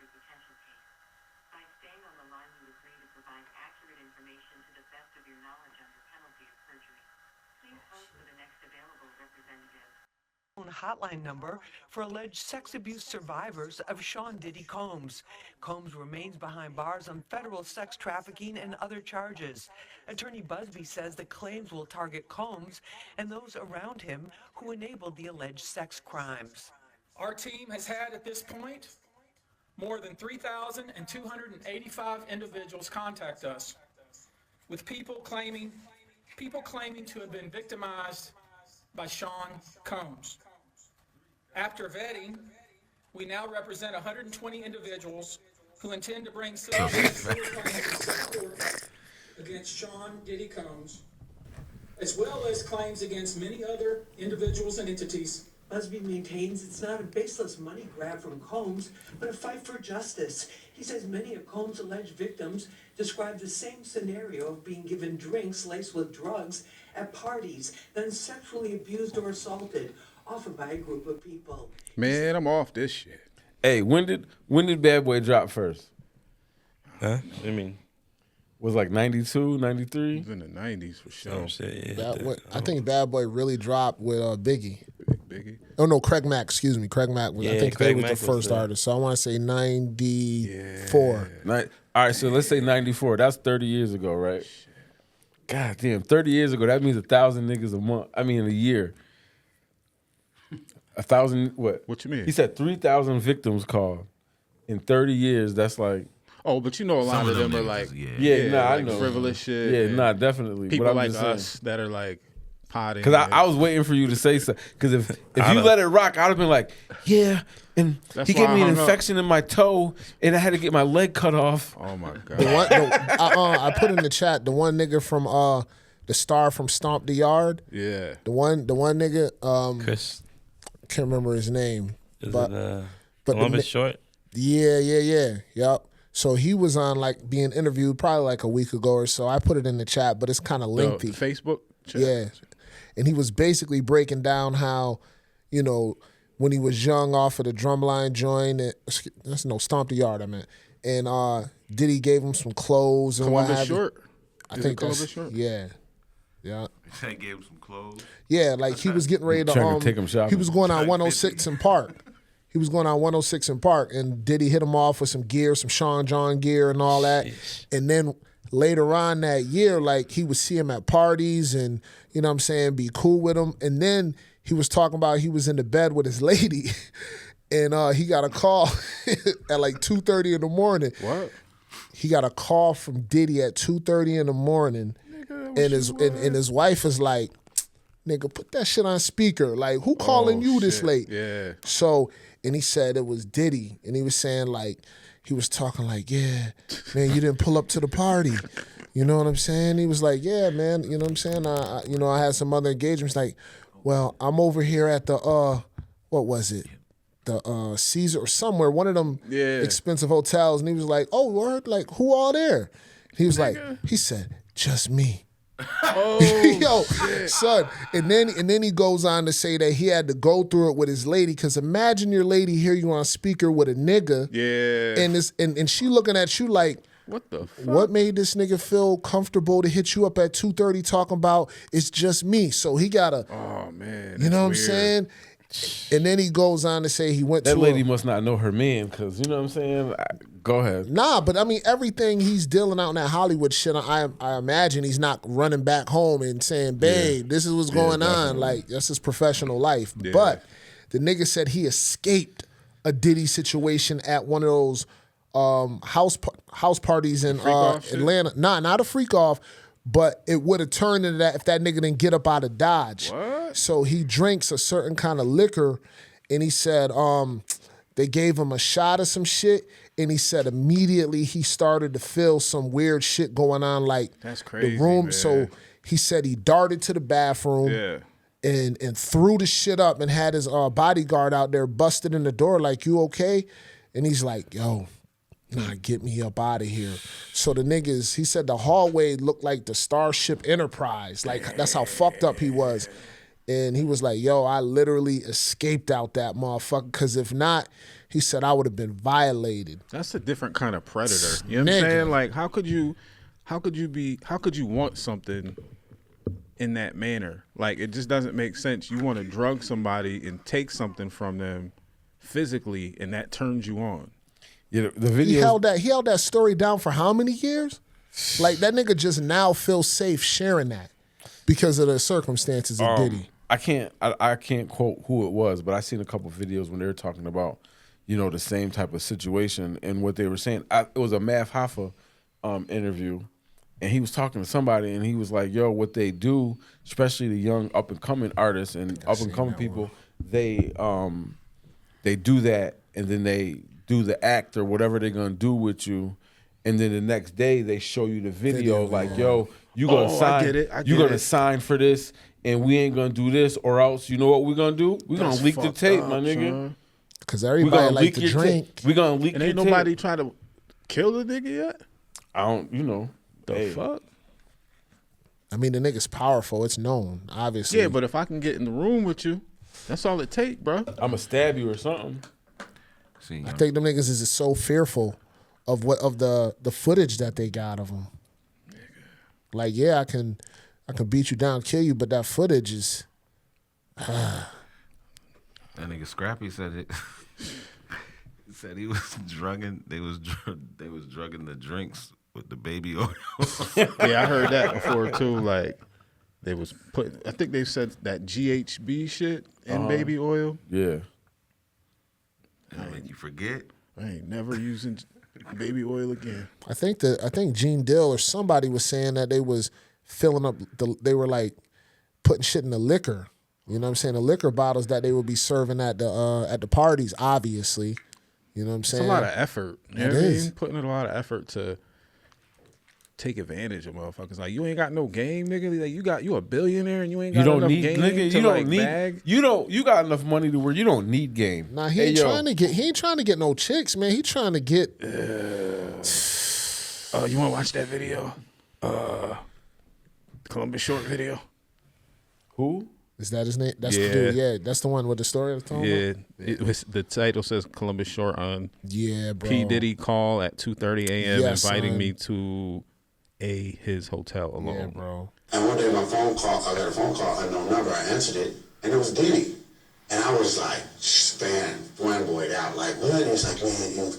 your potential case. By staying on the line, you agree to provide accurate information to the best of your knowledge under penalty of perjury. Please hold for the next available representative. Hotline number for alleged sex abuse survivors of Sean Diddy Combs. Combs remains behind bars on federal sex trafficking and other charges. Attorney Busby says the claims will target Combs and those around him who enabled the alleged sex crimes. Our team has had at this point more than 3,285 individuals contact us with people claiming to have been victimized by Sean Combs. After vetting, we now represent 120 individuals who intend to bring civil claims against Sean Diddy Combs, as well as claims against many other individuals and entities. Busby maintains it's not a baseless money grab from Combs, but a fight for justice. He says many of Combs' alleged victims describe the same scenario of being given drinks laced with drugs at parties, then sexually abused or assaulted, often by a group of people. Man, I'm off this shit. Hey, when did Bad Boy drop first? Huh? I mean, Was like 92, 93? It was in the 90s for sure. oh shit, yeah. I think Bad Boy really dropped with Biggie. Biggie. Oh no, Craig Mack. Excuse me, Craig Mack was. I Yeah, think Craig they was Mack the was first the- artist. So I want to say 94. All right, so let's say 94. That's 30 years ago, right? God damn, 30 years ago, that means 1,000 niggas a month. I mean, a year. 1,000, what? What you mean? He said 3,000 victims called. In 30 years, that's like, Oh, but you know a lot Some of them are niggas, like, yeah, nah, I like know. frivolous shit. Yeah, and nah, definitely. People But I'm like just saying. us that are like potting. Because I was waiting for you to say something. Because if you let it rock, I'd have been like, yeah, and That's he why gave I me an hung up. infection in my toe, and I had to get my leg cut off. Oh my god. I put in the chat the one nigga from the star from Stomp the Yard. Yeah. The one nigga Chris, can't remember his name. is But it but Columbus the, Short? yeah, yep. So he was on like being interviewed probably like a week ago or so. I put it in the chat, but it's kind of lengthy. The Facebook chat. Yeah. And he was basically breaking down how, you know, when he was young off of the drumline joint, Stomp the Yard, I meant. And Diddy gave him some clothes and what Columbus have you. Short. I Is think it Columbus that's, Short? yeah. Yeah. They gave him some clothes. Yeah, like he was getting ready to Trying to take him shopping. he was going on Like 106 in Park. He was going on 106 in Park, and Diddy hit him off with some gear, some Sean John gear and all that. And then later on that year, like he would see him at parties and, you know what I'm saying, be cool with him. And then he was talking about he was in the bed with his lady and he got a call at like 2:30 in the morning. What? He got a call from Diddy at 2:30 in the morning, and his wife is like, "Nigga, put that shit on speaker. Like, who calling you this shit. late?" Yeah. So, and he said it was Diddy, and he was saying like, he was talking like, "Yeah, man, you didn't pull up to the party." You know what I'm saying? He was like, "Yeah, man, you know what I'm saying? I had some other engagements. Like, well, I'm over here at the what was it? The Caesar or somewhere, one of them expensive hotels." And he was like, "Oh, word, like who all there?" He was like, he said, "Just me." Oh, Yo, son. And then he goes on to say that he had to go through it with his lady, because imagine your lady hear you on speaker with a nigga. Yeah. And she looking at you like, What the fuck? what made this nigga feel comfortable to hit you up at 2:30 talking about it's just me? So he gotta, Oh man. you know what I'm that's saying? And then he goes on to say he went That to lady must not know her man, because, you know what I'm saying? Go ahead. Nah, but I mean, everything he's dealing out in that Hollywood shit, I imagine he's not running back home and saying, babe, this is what's going on. Like, that's his professional life. Yeah. But the nigga said he escaped a Diddy situation at one of those house parties in freak-off shit? Atlanta. Nah, not a freak off, but it would have turned into that if that nigga didn't get up out of Dodge. What? So he drinks a certain kind of liquor, and he said they gave him a shot of some shit, and he said immediately he started to feel some weird shit going on, like That's crazy, the room. man. So he said he darted to the bathroom Yeah. and threw the shit up and had his bodyguard out there busted in the door like, "You okay?" And he's like, "Yo, nah, get me up out of here." So the niggas, he said the hallway looked like the Starship Enterprise. Like, that's how fucked up he was. And he was like, yo, I literally escaped out that motherfucker, because if not, he said I would have been violated. That's a different kind of predator. You know what I'm saying? Like, how could you want something in that manner? Like, it just doesn't make sense. You want to drug somebody and take something from them physically, and that turns you on. Yeah, the video. He held that story down for how many years? Like, that nigga just now feels safe sharing that because of the circumstances of Diddy. I can't quote who it was, but I seen a couple videos when they were talking about, the same type of situation and what they were saying. It was a Math Hoffa interview, and he was talking to somebody, and he was like, "Yo, what they do, especially the young up and coming artists and up and coming people, they do that, and then they do the act or whatever they're gonna do with you." And then the next day they show you the video like, yo, you gonna sign, you gonna sign for this, and we ain't gonna do this, or else you know what we're gonna do? We're gonna leak the tape, my nigga. Because everybody like to drink. We're gonna leak. And ain't nobody trying to kill the nigga yet. I don't, the fuck. I mean, the nigga's powerful. It's known, obviously. Yeah, but if I can get in the room with you, that's all it take, bro. I'ma stab you or something. I think them niggas is so fearful of the footage that they got of him. Like, yeah, I can beat you down, kill you, but that footage is. That nigga Scrappy said it. He said he was drugging. They was drugging the drinks with the baby oil. Yeah, I heard that before too. Like, they was putting. I think they said that GHB shit in baby oil. Yeah. I mean, you forget. I ain't never using baby oil again. I think Gene Dill or somebody was saying that they was filling up they were like putting shit in the liquor. You know what I'm saying? The liquor bottles that they would be serving at the parties, obviously. You know what I'm saying? It's a lot of effort. It is. Putting in a lot of effort to take advantage of motherfuckers. Like, you ain't got no game, nigga. Like, you a billionaire and you ain't got enough game to you got enough money to where you don't need game. Nah, he ain't trying to get no chicks, man. He trying to get you wanna watch that video? Columbus Short video. Who? Is that his name? That's the dude. Yeah, that's the one with the story I was talking about. It was, the title says Columbus Short on bro. P Diddy call at 2:30 a.m. inviting son. me to his hotel alone. Yeah, bro. And one day I got a phone call, unknown number. I answered it, and it was Diddy. And I was like, fanboyed out. Like, what? And he's like, man,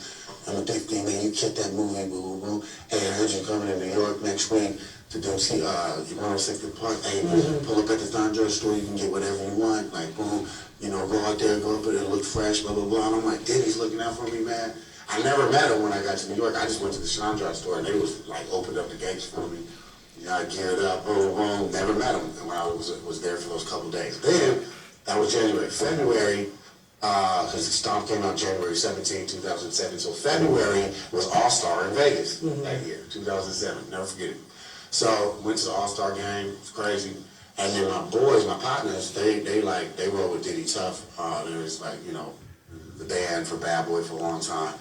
I'm a big thing, man. You killed that movie, boo, boo, boo. Hey, I heard you coming to New York next week to do see, you 106th Park. Hey, pull up at the Don George store. You can get whatever you want. Like, boom, go out there, go up there, look fresh, blah, blah, blah. And I'm like, Diddy's looking out for me, man. I never met him when I got to New York. I just went to the Chandra store, and they was like, opened up the gates for me. I geared up, boom, boom. Never met him when I was there for those couple days. Then, that was January. February, because the Stomp came out January 17, 2007. So February was All-Star in Vegas that year, 2007. Never forget it. So went to the All-Star game. It was crazy. And then my boys, my partners, they rolled with Diddy Tough. There was the band for Bad Boy for a long time.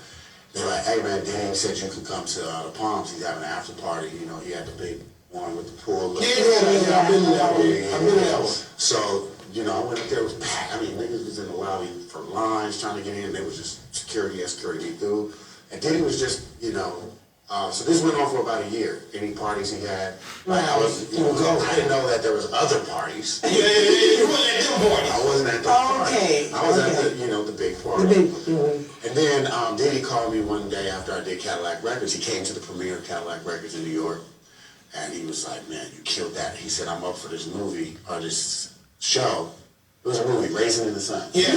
They're like, hey man, Diddy said you could come to the Palms. He's having an after party. He had the big one with the pool. Yeah, I've been to that one. So, I went up there, it was packed. I mean, niggas was in the lobby for lines trying to get in. They was just security escorting me through. And Diddy was just, so this went on for about a year. Any parties he had. Like, I didn't know that there was other parties. You wasn't at them parties. I wasn't at those parties. Okay. I was at the big party. And then Diddy called me one day after I did Cadillac Records. He came to the premiere of Cadillac Records in New York. And he was like, man, you killed that. He said, I'm up for this movie, or this show. It was a movie, Raisin in the Sun. Yeah.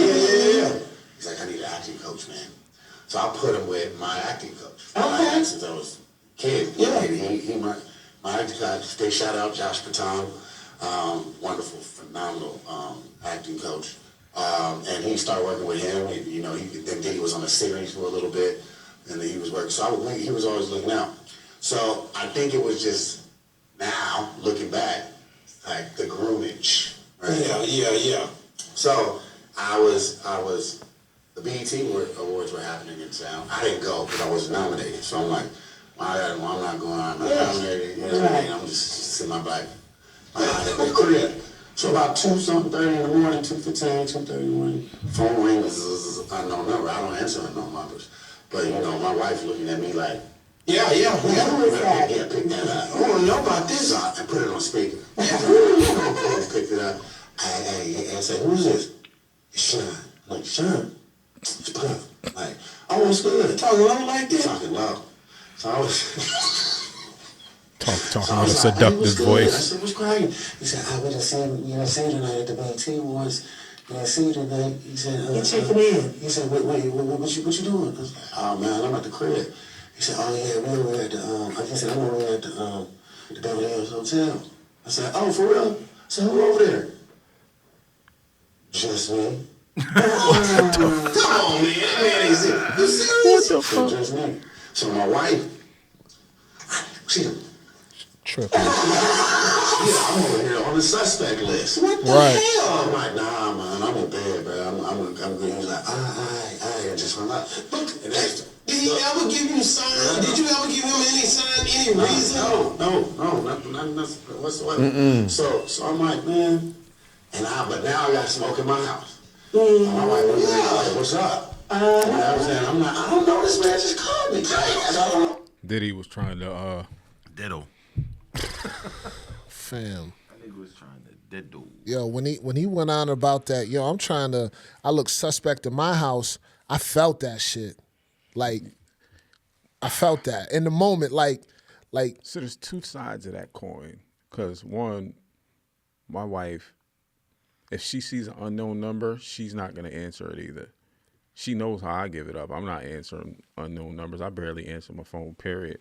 He's like, I need an acting coach, man. So I put him with my acting coach. Okay. Since I was a kid. Yeah. He my acting coach. They shout out Josh Patton. Wonderful, phenomenal acting coach. And he started working with him. Then Diddy was on a series for a little bit. And then he was working. So he was always looking out. So I think it was just now, looking back, like the groomage. Right? Yeah. So I was, the BET Awards were happening in town. I didn't go because I wasn't nominated. So I'm like, I'm not going, I'm not nominated. You know what I mean? I'm just sitting my back behind the crib. So about 2:30 in the morning, 2:15, 2:30 in the morning, phone rings, unknown number. I don't answer unknown numbers. But, you know, my wife looking at me like, yeah, who is that? Yeah, pick that up. I don't know about this. I put it on speaker. Picked it up. I said, who's this? It's Sean. I'm like, Sean? It's Puff. Like, oh, what's good? Talking low like this? Talking low. So I was... Talking with a seductive voice. I said, what's cracking? He said, we done seen tonight at the BT once. We done seen tonight. He said, get checking in. He said, wait, what you doing? I was like, oh, man, I'm at the crib. He said, oh, yeah, we were at the, like I said, I'm over at the Beverly Hills Hotel. I said, oh, for real? I said, who over there? Just me. Come on, man. Man, is it? You serious? What the fuck? Just me. So my wife, she tripping. Yeah, I'm over here on the suspect list. What the hell? I'm like, nah, man, I'm in bed, bro. I'm good. He was like, I just hung up. Did he ever give you a sign? Did you ever give him any sign, any reason? No, nothing whatsoever. So I'm like, man, but now I got smoke in my house. My wife was like, what's up? I don't know, this man just called me. Diddy was trying to Diddle. Fam. I think he was trying to diddle. Yo, when he went on about that, I look suspect in my house, I felt that shit. Like, I felt that. In the moment, like. So there's two sides of that coin. Because one, my wife, if she sees an unknown number, she's not going to answer it either. She knows how I give it up. I'm not answering unknown numbers. I barely answer my phone, period.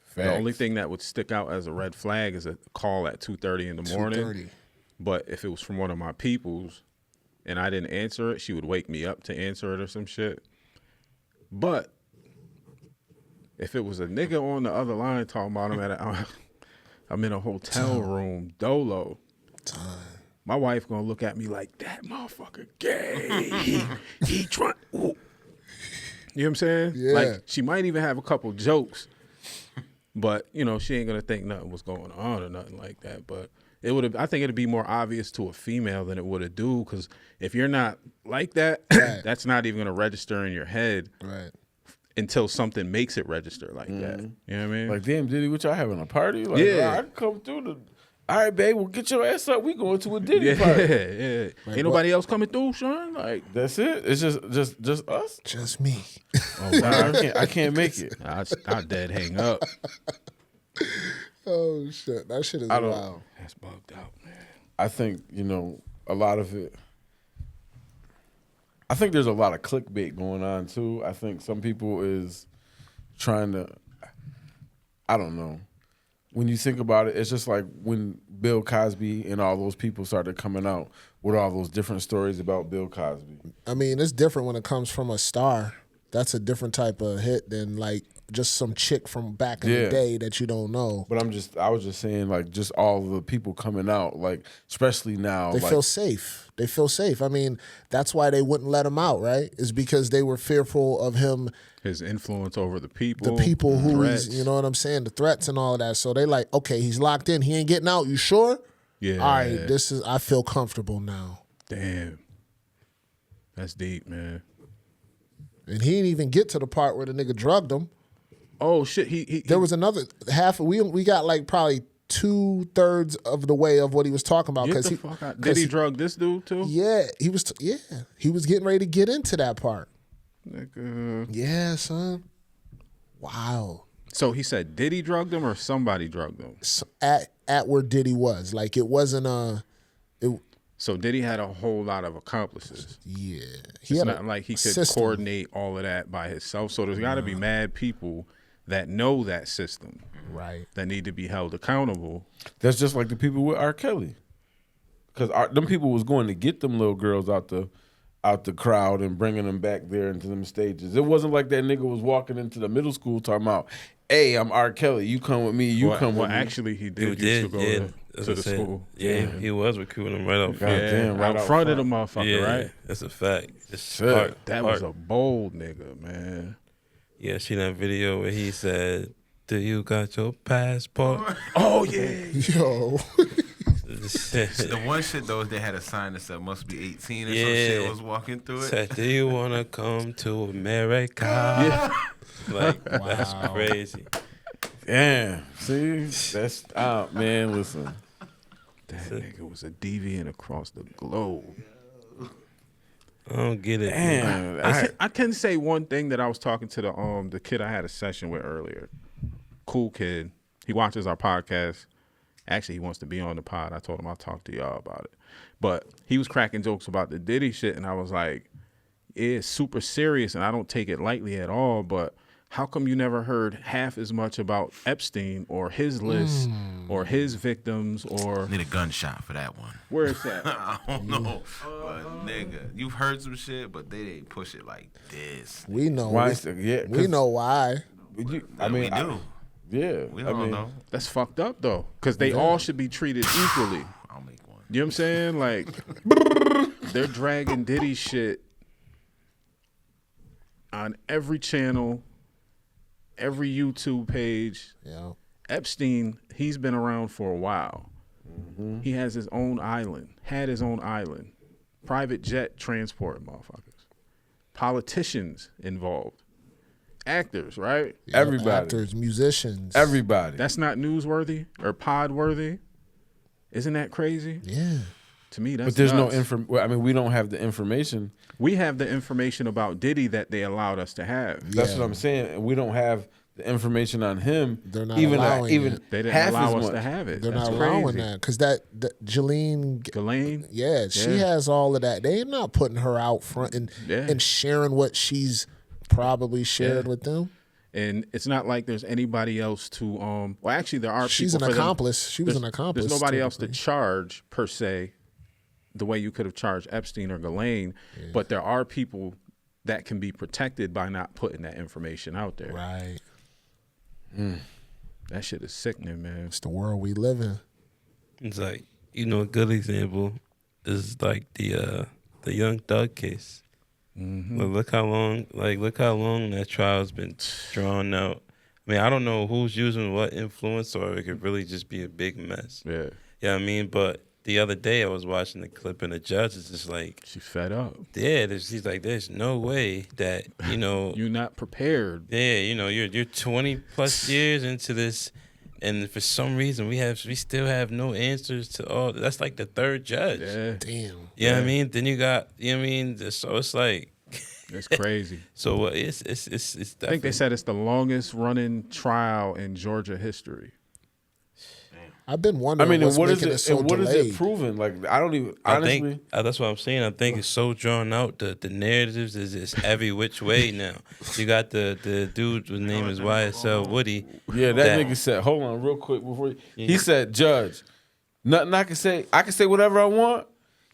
Facts. The only thing that would stick out as a red flag is a call at 2:30 in the morning. 2:30. But if it was from one of my peoples and I didn't answer it, she would wake me up to answer it or some shit. But if it was a nigga on the other line talking about I'm in a hotel room, dolo. My wife gonna look at me like, that motherfucker gay. he trying. You know what I'm saying? Yeah. Like, she might even have a couple jokes, but she ain't gonna think nothing was going on or nothing like that. But I think it'd be more obvious to a female than it would a dude, because if you're not like that, right, that's not even gonna register in your head. Right. Until something makes it register like that. You know what I mean? Like, damn, Diddy, what y'all having a party? Like, yeah. I can come through all right, babe, well, get your ass up. We going to a Diddy party. Yeah. Like, ain't nobody else coming through, Sean? Like, that's it? It's just us? Just me. Oh, nah, I can't make it. I dead hang up. Oh, shit. That shit is wild. That's bugged out, man. I think, a lot of it, I think there's a lot of clickbait going on, too. I think some people is trying to, I don't know. When you think about it, it's just like when Bill Cosby and all those people started coming out with all those different stories about Bill Cosby. I mean, it's different when it comes from a star. That's a different type of hit than like just some chick from back in the day that you don't know. But I was just saying, like, just all the people coming out, like, especially now. They feel safe. They feel safe. I mean, that's why they wouldn't let him out, right? Is because they were fearful of him. His influence over the people. The people who he's, you know what I'm saying? The threats and all of that. So they like, okay, he's locked in. He ain't getting out. You sure? Yeah. All right, I feel comfortable now. Damn. That's deep, man. And he didn't even get to the part where the nigga drugged him. Oh shit! There was another half. We got like probably 2/3 of the way of what he was talking about. Get the fuck out. Did he drug this dude too? Yeah, he was. He was getting ready to get into that part. Nigga. Yeah, son. Wow. So he said Diddy drugged him or somebody drugged him? So at where Diddy was, like it wasn't So Diddy had a whole lot of accomplices. Yeah, It's not like he could coordinate all of that by himself. So there's got to be mad people that know that system, right? That need to be held accountable. That's just like the people with R. Kelly, because them people was going to get them little girls out the crowd and bringing them back there into them stages. It wasn't like that nigga was walking into the middle school talking about, "Hey, I'm R. Kelly. You come with me. You come with me." Actually, he did used to go to the school. Yeah, he was recruiting them right up front. Right out front of the motherfucker, right? That's a fact. That was a bold nigga, man. Yeah, see that video where he said, "Do you got your passport?" Oh yeah, yo. The one shit though is they had a sign that said must be 18 or some shit was walking through it. Said, do you wanna come to America? Like that's crazy. Damn. See, that's out, man. Listen, That nigga was a deviant across the globe. I don't get it. damn. I can say one thing that I was talking to the kid I had a session with earlier. Cool kid. He watches our podcast. Actually, he wants to be on the pod. I told him I'll talk to y'all about it. But he was cracking jokes about the Diddy shit, and I was like, it's super serious, and I don't take it lightly at all, but how come you never heard half as much about Epstein or his list or his victims or... Need a gunshot for that one. Where is that? I don't know. But nigga, you've heard some shit, but they didn't push it like this. We know. Yeah, we know why. We do. We all know. That's fucked up, though, because they all should be treated equally. I'll make one. You know what I'm saying? Like, they're dragging Diddy shit on every channel, every YouTube page. Yeah. Epstein, he's been around for a while. He has his own island, had his own island. Private jet transport, motherfuckers. Politicians involved. Actors, right? Yeah, Everybody. Actors, musicians. Everybody. That's not newsworthy or pod-worthy. Isn't that crazy? Yeah. To me, that's But there's nuts. no information. Well, I mean, we don't have the information. We have the information about Diddy that they allowed us to have. That's Yeah. what I'm saying. We don't have the information on him. They're not even allowing even it. They didn't half allow as us much. to have it. They're That's not allowing crazy. that because that Helene, Helene? yeah, she has all of that. They're not putting her out front and sharing what she's probably shared with them. And it's not like there's anybody else to well, actually there are She's people an for them- accomplice. She was an accomplice. There's nobody else to technically. charge per se the way you could have charged Epstein or Ghislaine, but there are people that can be protected by not putting that information out there. Right. That shit is sickening, man. It's the world we live in. It's like, you know, a good example is like the Young Thug case. Look how long that trial's been drawn out. I mean, I don't know who's using what influence, or it could really just be a big mess. Yeah. You know what I mean? But the other day I was watching the clip, and the judge is just like, She's fed up. yeah, she's like, there's no way that, you know, You're not prepared. yeah, you know, you're 20 plus years into this, and for some reason we still have no answers to all. That's like the third judge. Yeah. Damn. You know what I mean? Then you got, you know what I mean? So it's like, It's crazy. so it's I think definitely, they said it's the longest running trial in Georgia history. I've been I wondering mean, and what's what is making it? it so And what is delayed. it proving? Like, I don't even I honestly. think that's what I'm saying. I think it's so drawn out. The narratives is every which way now. You got the dude whose name is YSL Woody. Yeah, that nigga said, hold on real quick before he said, Judge, nothing I can say. I can say whatever I want.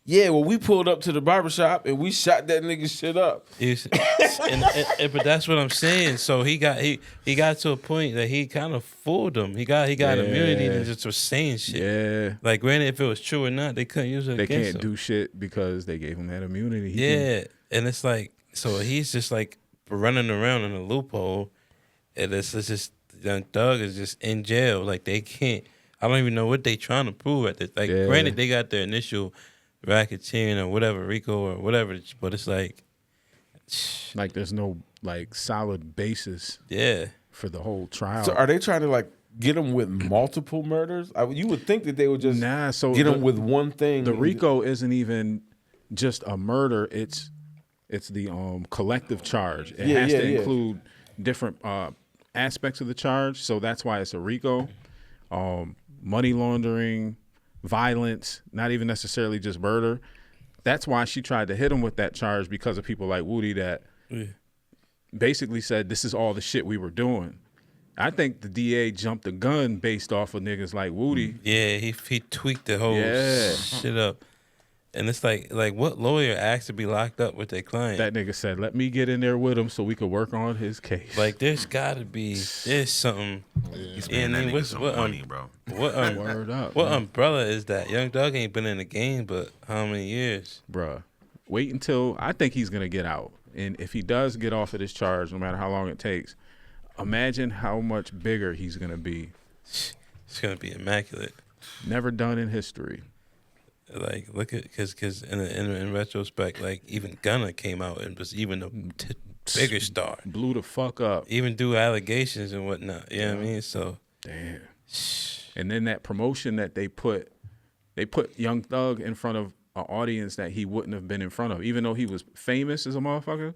Yeah, well, we pulled up to the barbershop and we shot that nigga shit up. But that's what I'm saying. So he got to a point that he kind of fooled him. He got immunity to just for saying shit. Yeah. Like, granted, if it was true or not, they couldn't use it They against can't him. do shit because they gave him that immunity. And it's like, so he's just like running around in a loophole, and it's just Young Thug is just in jail. Like, they can't. I don't even know what they trying to prove at this. Like, granted, they got their initial racketeering or whatever, RICO or whatever, but it's like there's no like solid basis for the whole trial. So are they trying to like get him with multiple murders? You would think that they would just get him with one thing. The RICO isn't even just a murder. It's the collective charge. It has to include different aspects of the charge. So that's why it's a RICO. Money laundering, violence, not even necessarily just murder. That's why she tried to hit him with that charge, because of people like Woody that basically said this is all the shit we were doing. I think the DA jumped the gun based off of niggas like Woody. Yeah, he tweaked the whole shit up. And it's like what lawyer asked to be locked up with their client? That nigga said, let me get in there with him so we could work on his case. Like, there's something. He's paying that nigga some money, bro. Word up. What umbrella is that? Young Thug ain't been in the game, but how many years? Bruh, wait until, I think he's going to get out. And if he does get off of this charge, no matter how long it takes, imagine how much bigger he's going to be. It's going to be immaculate. Never done in history. Like, look at because in retrospect, like even Gunna came out and was even a bigger star, blew the fuck up, even do allegations and whatnot. You know what I mean? So damn. And then that promotion that they put Young Thug in front of an audience that he wouldn't have been in front of, even though he was famous as a motherfucker.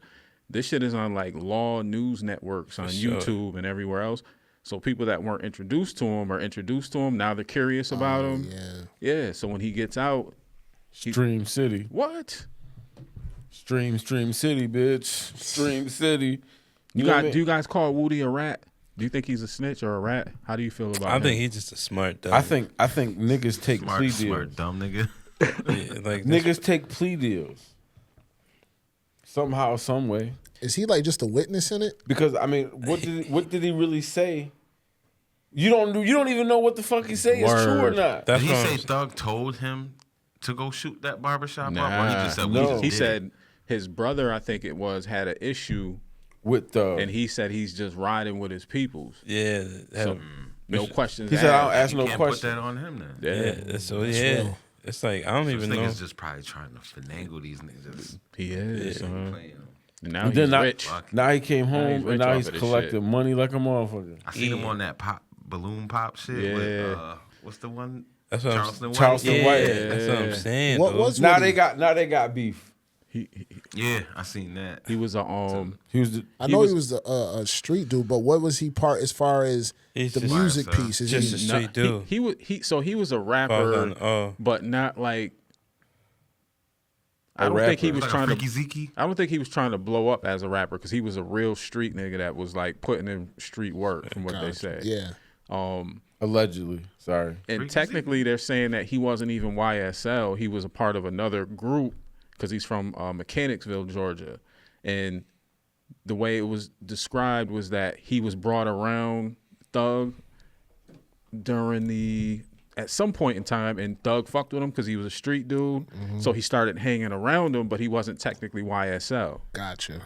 This shit is on like law news networks on YouTube and everywhere else. So people that weren't introduced to him are introduced to him. Now they're curious about him. Yeah. So when he gets out, Stream City. What? Stream City, bitch. Stream City. Do you guys call Woody a rat? Do you think he's a snitch or a rat? How do you feel about him? I think he's just a smart dumb. I think niggas take plea deals. Smart dumb nigga. Yeah, like niggas take plea deals. Somehow, some way. Is he like just a witness in it? Because I mean, what did he really say? You don't even know what the fuck he say is true or not. Did he say Thug told him to go shoot that barbershop up? Or he just said he said his brother, I think it was, had an issue with Thug, and he said he's just riding with his peoples. Yeah, so no questions. He said I don't ask no questions. questions. Put that on him then. Yeah, so yeah. It's like I don't even know. Niggas just probably trying to finagle these niggas. He is. And now and he's rich. Now he came home and now he's collecting money like a motherfucker. I seen him on that balloon pop shit with what's the one? That's what Charleston White. That's what I'm saying. What was now they got beef. Yeah, I seen that. He was a he was a street dude, but what was he part as far as the music piece? Is just a street dude. He was a rapper, but not like. I don't think he was trying to. I don't think he was trying to blow up as a rapper because he was a real street nigga that was like putting in street work, from what they say. Yeah. Allegedly, sorry. And technically, they're saying that he wasn't even YSL. He was a part of another group because he's from Mechanicsville, Georgia, and the way it was described was that he was brought around Thug at some point in time, and Thug fucked with him because he was a street dude. So he started hanging around him, but he wasn't technically YSL. Gotcha.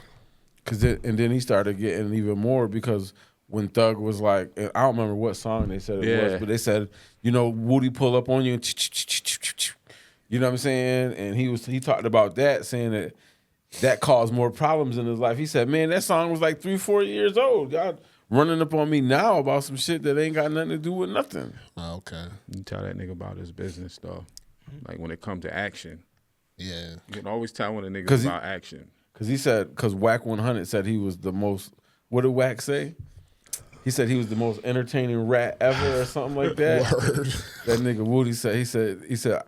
And then he started getting even more because when Thug was like, I don't remember what song they said it was, but they said, Woody pull up on you and you know what I'm saying? And he talked about that, saying that caused more problems in his life. He said, man, that song was like 3-4 years old. Y'all running up on me now about some shit that ain't got nothing to do with nothing. Oh, okay. You tell that nigga about his business though. Like when it comes to action. Yeah. You can always tell when a nigga's about action. Because Wack 100 said he was the most, what did Wack say? He said he was the most entertaining rat ever or something like that. Word. That nigga Woody said, he said,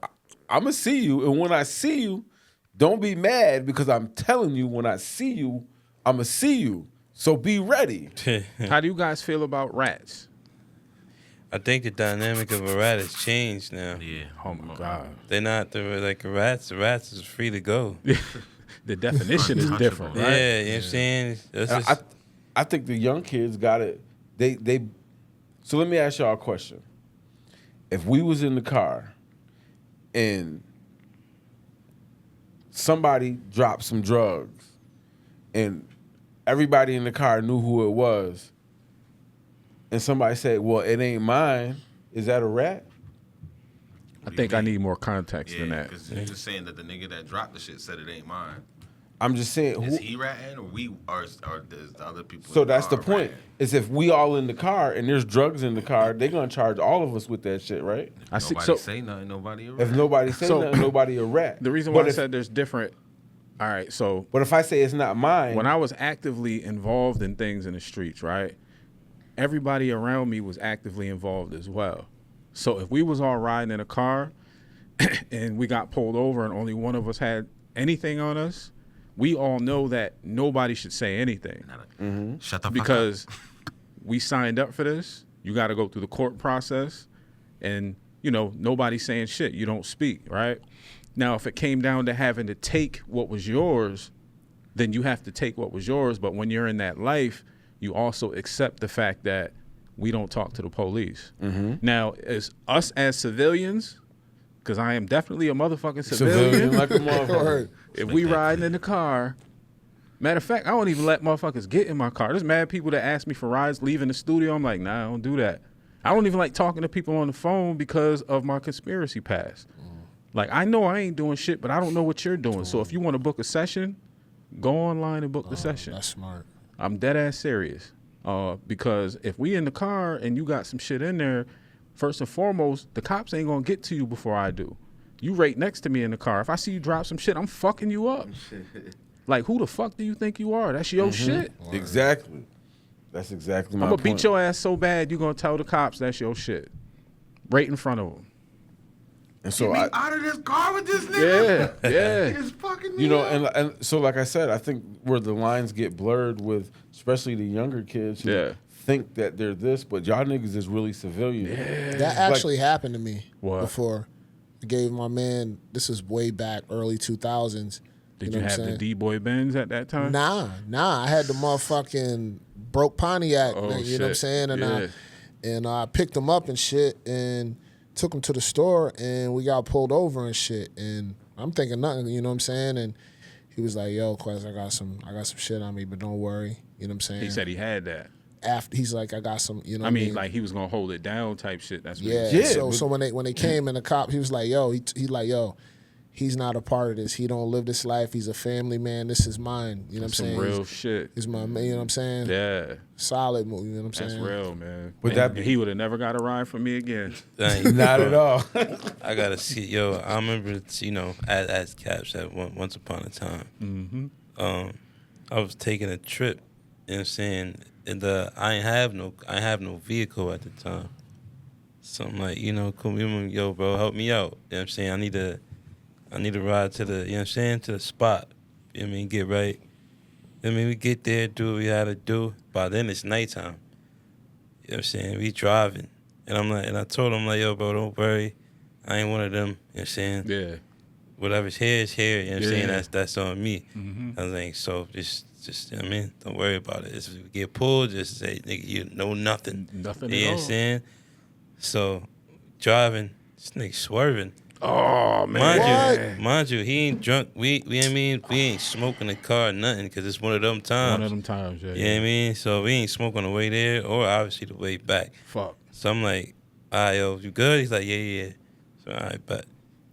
I'm going to see you, and when I see you, don't be mad because I'm telling you when I see you, I'm going to see you. So be ready. How do you guys feel about rats? I think the dynamic of a rat has changed now. Yeah. Oh my God. They're not like rats. The rats is free to go. The definition is different, right? Yeah, you know what I'm saying? I think the young kids got it. So let me ask y'all a question. If we was in the car and somebody dropped some drugs and everybody in the car knew who it was, and somebody said, well, it ain't mine, is that a rat? I think I need more context than that. Because you're just saying that the nigga that dropped the shit said it ain't mine. I'm just saying. Is he ratting or does the other people? So that's the point. Is if we all in the car and there's drugs in the car, they're gonna charge all of us with that shit, right? Nobody say nothing. Nobody a rat. If nobody say nothing, nobody a rat. The reason why I said there's different. All right, so. But if I say it's not mine. When I was actively involved in things in the streets, right? Everybody around me was actively involved as well. So if we was all riding in a car and we got pulled over and only one of us had anything on us, we all know that nobody should say anything. Shut the fuck up. Because we signed up for this. You got to go through the court process. And, nobody's saying shit. You don't speak, right? Now, if it came down to having to take what was yours, then you have to take what was yours. But when you're in that life, you also accept the fact that we don't talk to the police. Now, as us as civilians, because I am definitely a motherfucking civilian. Like a motherfucker. If we riding in the car, matter of fact, I don't even let motherfuckers get in my car. There's mad people that ask me for rides leaving the studio. I'm like, nah, I don't do that. I don't even like talking to people on the phone because of my conspiracy past. Like, I know I ain't doing shit, but I don't know what you're doing. So if you want to book a session, go online and book the session. That's smart. I'm dead ass serious. Because if we in the car and you got some shit in there, first and foremost, the cops ain't gonna get to you before I do. You right next to me in the car. If I see you drop some shit, I'm fucking you up. Like, who the fuck do you think you are? That's your shit. Exactly. That's exactly my I'm point. gonna beat your ass so bad, you gonna tell the cops that's your shit. Right in front of them. And so Get me out of this car with this nigga. Yeah. It's fucking you know, and so like I said, I think where the lines get blurred with, especially the younger kids who think that they're this, but y'all niggas is really civilian. That actually happened to me What? before. I gave my man, this is way back, early 2000s. Did know you what I'm have the saying? D-Boy Benz at that time? Nah. I had the motherfucking broke Pontiac, Oh, man, you know what I'm shit. saying? And Yeah. I picked him up and shit and took him to the store and we got pulled over and shit. And I'm thinking nothing, you know what I'm saying? And he was like, yo, Quest, I got some shit on me, but don't worry. You know what I'm saying? He said he had that. After he's like, I got some, you know what I mean, like he was gonna hold it down type shit. That's what yeah. he said. So when they came and the cop, he was like, yo, he like, yo, he's not a part of this. He don't live this life. He's a family man. This is mine. You know what I'm Some saying? real shit. He's my man. You know what I'm saying? Yeah. Solid move. You know what I'm That's saying? real, man. Would And that be- he would have never got a ride from me again. Not at all. I gotta see, yo. I remember, you know, as Cap said, once upon a time, I was taking a trip. You know what I'm saying? And I have no vehicle at the time. So I'm like, you know, come yo, bro, help me out. You know what I'm saying? I need to ride to the, you know what I'm saying, to the spot. You know what I mean? Get right. I mean, we get there, do what we had to do. By then it's nighttime. You know what I'm saying? We driving. And I'm like, and I told him, like, yo, bro, don't worry. I ain't one of them. You know what I'm saying? Yeah. Whatever's here is here. You know what I'm saying? Yeah. That's on me. I was like, so just, you know what I mean? Don't worry about it. If we get pulled, just say, nigga, you know nothing. Nothing You at know all. what I'm saying? So, driving, this nigga swerving. Oh man. Mind you, he ain't drunk. We ain't smoking the car or nothing because it's one of them times. One of them times, yeah. You know what I mean? So we ain't smoke on the way there or obviously the way back. Fuck. So I'm like, all right, yo, you good? He's like, yeah. So all right, but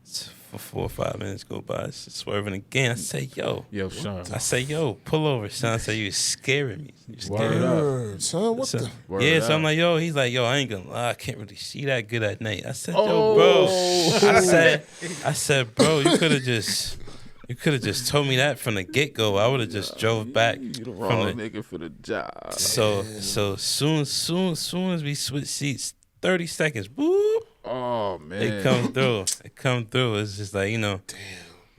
for 4 or 5 minutes go by, it's swerving again. I say, yo, Sean. I say, yo, pull over, son. I say, you scaring me. You scaring me. Word, son, what So, the? yeah, so I'm like, yo, he's like, yo, I ain't gonna lie, I can't really see that good at night. I said, yo, bro. I said, bro, you could have just told me that from the get go. I would have just drove back. You the from wrong nigga for the job. So soon as we switch seats, 30 seconds, boop, Oh man. they come through. It's just like, you know,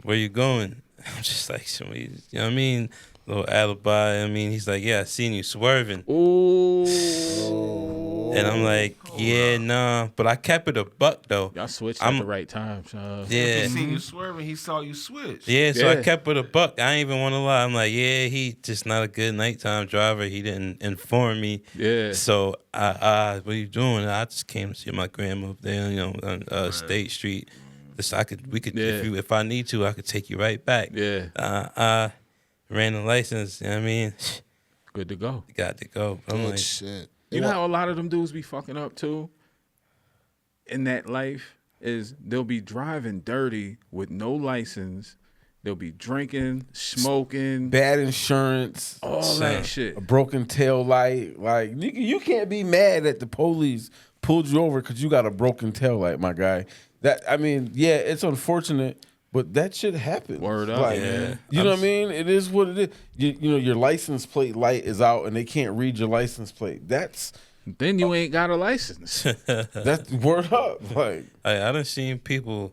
where you going? I'm just like, so you know what I mean? Little alibi. I mean, he's like, yeah, I seen you swerving. Ooh. And I'm like, yeah, nah. But I kept it a buck, though. Y'all switched at the right time, Sean. Yeah. He seen you swerving. He saw you switch. Yeah, so I Yeah. kept it a buck. I ain't even want to lie. I'm like, yeah, he just not a good nighttime driver. He didn't inform me. Yeah. So what are you doing? I just came to see my grandma up there, you know, on State Street. Just if I need to, I could take you right back. Yeah. I ran the license. You know what I mean? Good to go. Got to go. I'm Good like, shit. You know how a lot of them dudes be fucking up too? In that life is they'll be driving dirty with no license. They'll be drinking, smoking, Bad insurance, all that shit. a broken tail light. Like, nigga, you can't be mad that the police pulled you over because you got a broken tail light, my guy. I mean, yeah, it's unfortunate, but that shit happens. Word up, Like, yeah. You know what I mean? It is what it is. You know, your license plate light is out and they can't read your license plate. That's Then you ain't got a license. that's word up. Like, I done seen people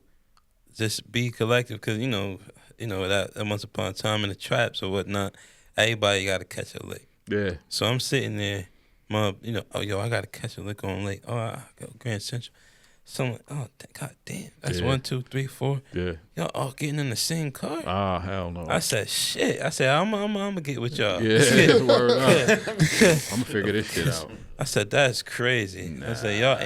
just be collective because, you know that once upon a time in the traps or whatnot, everybody got to catch a lick. Yeah. So I'm sitting there, I got to catch a lick on lake. Oh, I go Grand Central. So I'm like, oh, god damn. That's Yeah. 1, 2, 3, 4. Yeah. Y'all all getting in the same car. Oh, hell no. I said, shit. I said, I'm gonna get with y'all. Yeah, word up. I'm gonna figure this shit out. I said, that's crazy. I said, y'all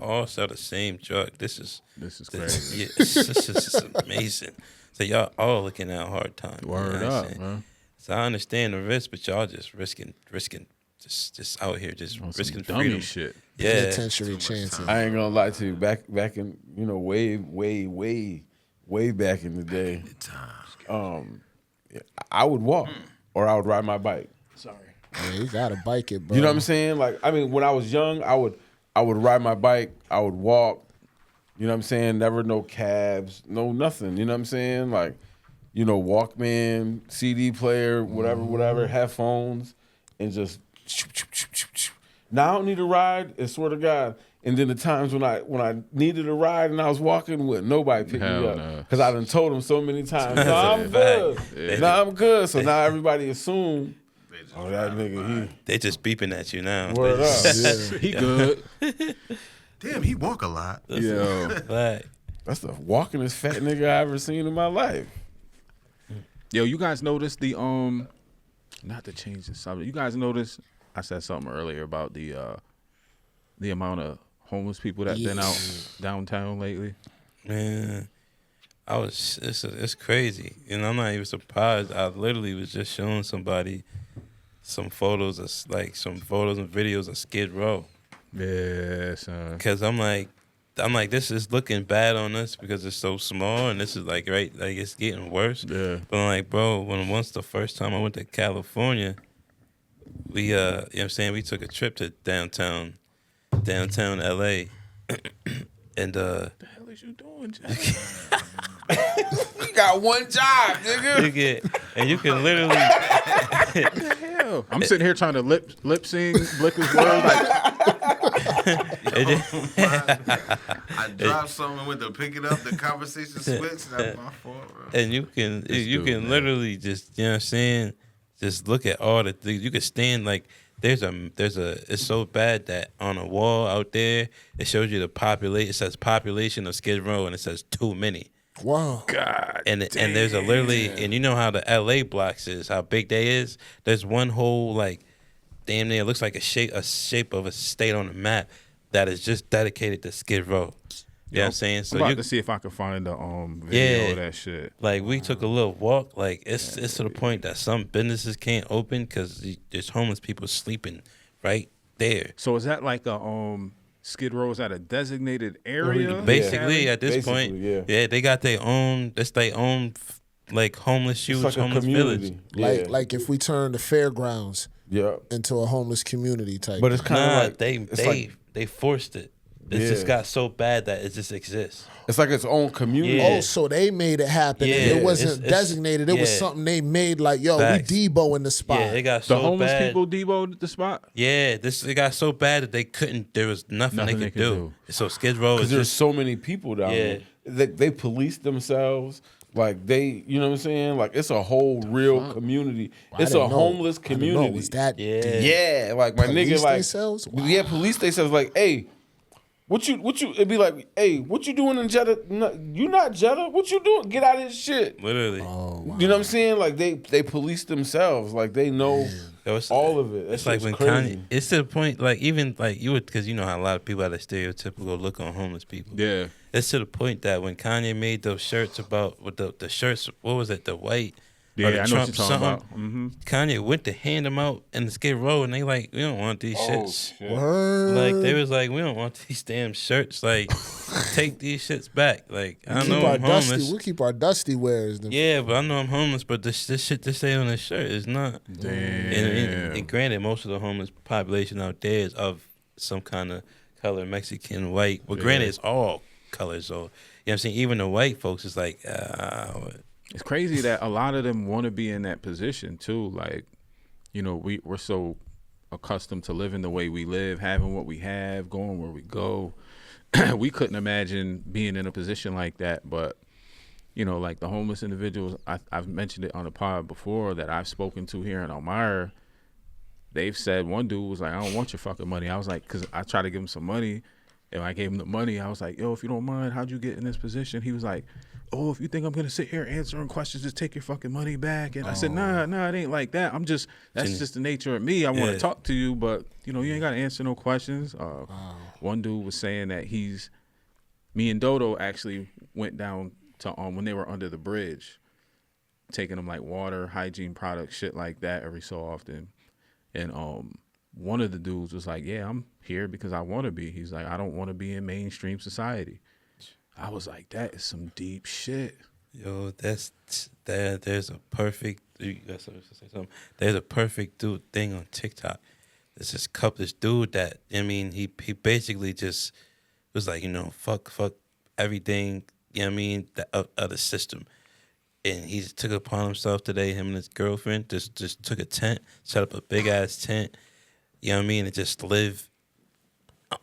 all sell the same drug. This is crazy. Yeah, this is amazing. So y'all all looking at a hard time. Word you know what I'm up, saying? man. So I understand the risk, but y'all just risking just out here just On some risking dummy freedom. shit. Yeah, Penitentiary chances. I ain't gonna lie to you. Back in way back in the day. I would walk or I would ride my bike. Yeah, you gotta bike it, bro. You know what I'm saying? Like, I mean, when I was young, I would ride my bike, I would walk. You know what I'm saying? Never no cabs, no nothing. You know what I'm saying? Like, you know, Walkman, CD player, whatever, headphones, and just. Now I don't need a ride. I swear to God. And then the times when I needed a ride and I was walking with nobody picked me up because I done told them so many times, no, I'm good. Yeah. No, I'm good. So now everybody assume, oh, that nigga, they just beeping at you now. Word up. Yeah. He good. Damn, he walk a lot. Yo. Right. That's the walkingest fat nigga I ever seen in my life. Yo, you guys notice the not to change the subject. You guys notice I said something earlier about the amount of homeless people that been out downtown lately. Man, it's crazy. And I'm not even surprised. I literally was just showing somebody some photos and videos of Skid Row. Yeah, son. Cause I'm like, this is looking bad on us because it's so small, and this is like it's getting worse. Yeah. But I'm like, bro, once the first time I went to California, we you know what I'm saying, we took a trip to downtown LA, and What the hell is you doing, Jack? You got one job, nigga. you can literally. What the hell? I'm sitting here trying to lip sing Blicka's word I dropped something and went to pick it up. The conversation switched. That's my fault, bro. And you can literally just, you know what I'm saying, just look at all the things. You can stand like there's a it's so bad that on a wall out there it shows you the population. It says population of Skid Row and it says too many. Wow. God. And there's a literally, and you know how the LA blocks is, how big they is. There's one whole like damn near, it looks like a shape of a state on the map that is just dedicated to Skid Row. You know what I'm saying? So I'm about to see if I can find the video of that shit. Like we took a little walk. Like it's to the point that some businesses can't open because there's homeless people sleeping right there. So is that like a Skid Row is at a designated area? Basically, at this point, yeah, they got their own. That's their own like homeless It's like a homeless community. village. Like if we turn the fairgrounds into a homeless community type. But it's kind of like they forced it. It just got so bad that it just exists. It's like its own community. Yeah. Oh, so they made it happen. Yeah. And it wasn't designated. It was yeah. something they made like, yo, Facts. we Debo in the spot. Yeah, it got The so homeless bad. people deboed the spot? Yeah, it got so bad that they couldn't. There was nothing they could do. So Skid Row is Because there's just so many people down there. They police themselves. Like they, you know what I'm saying? Like it's a whole real community. It's a homeless community. Was that Yeah, like my nigga, like themselves? Wow. yeah, police themselves. Like, hey, what you? It'd be like, hey, what you doing in Jeddah? No, you not Jeddah? What you doing? Get out of this shit. literally. Oh, wow. You know what I'm saying? Like they police themselves. Like they know all of it. It's like when crazy. Kanye. It's to the point, like even like you would, because you know how a lot of people have a stereotypical look on homeless people. Yeah. It's to the point that when Kanye made those shirts about with the shirts, what was it, the white? Yeah, or the I know Trump what you're talking something, about. Mm-hmm. Kanye went to hand them out in the Skid Row, and they like, we don't want these shits. Word. Like they was like, we don't want these damn shirts. Like, take these shits back. Like I keep know our I'm homeless. we keep our dusty wears. Yeah, but I know I'm homeless. But this shit to say on this shirt is not. Damn. And granted, most of the homeless population out there is of some kind of color, Mexican, white. But granted, it's all colors. So you know what I'm saying. Even the white folks is like, It's crazy that a lot of them want to be in that position too. Like, you know, we're so accustomed to living the way we live, having what we have, going where we go. We couldn't imagine being in a position like that. But, you know, like the homeless individuals, I've mentioned it on the pod before that I've spoken to here in Elmira. They've said, one dude was like, I don't want your fucking money. I was like, because I tried to give him some money. And I gave him the money. I was like, yo, if you don't mind, how'd you get in this position? He was like, oh, if you think I'm going to sit here answering questions, just take your fucking money back. And I said, nah, it ain't like that. That's just the nature of me. I want to talk to you, but, you know, you ain't got to answer no questions. One dude was saying that me and Dodo actually went down to, when they were under the bridge, taking them like water, hygiene products, shit like that every so often. And one of the dudes was like, yeah, I'm here because I want to be. He's like, I don't want to be in mainstream society. I was like, that is some deep shit. Yo, there's a perfect. You got something to say something? There's a perfect thing on TikTok. There's this dude that, I mean, he basically just was like, fuck everything, of the system. And he took it upon himself today, him and his girlfriend, just took a tent, set up a big ass tent, and just live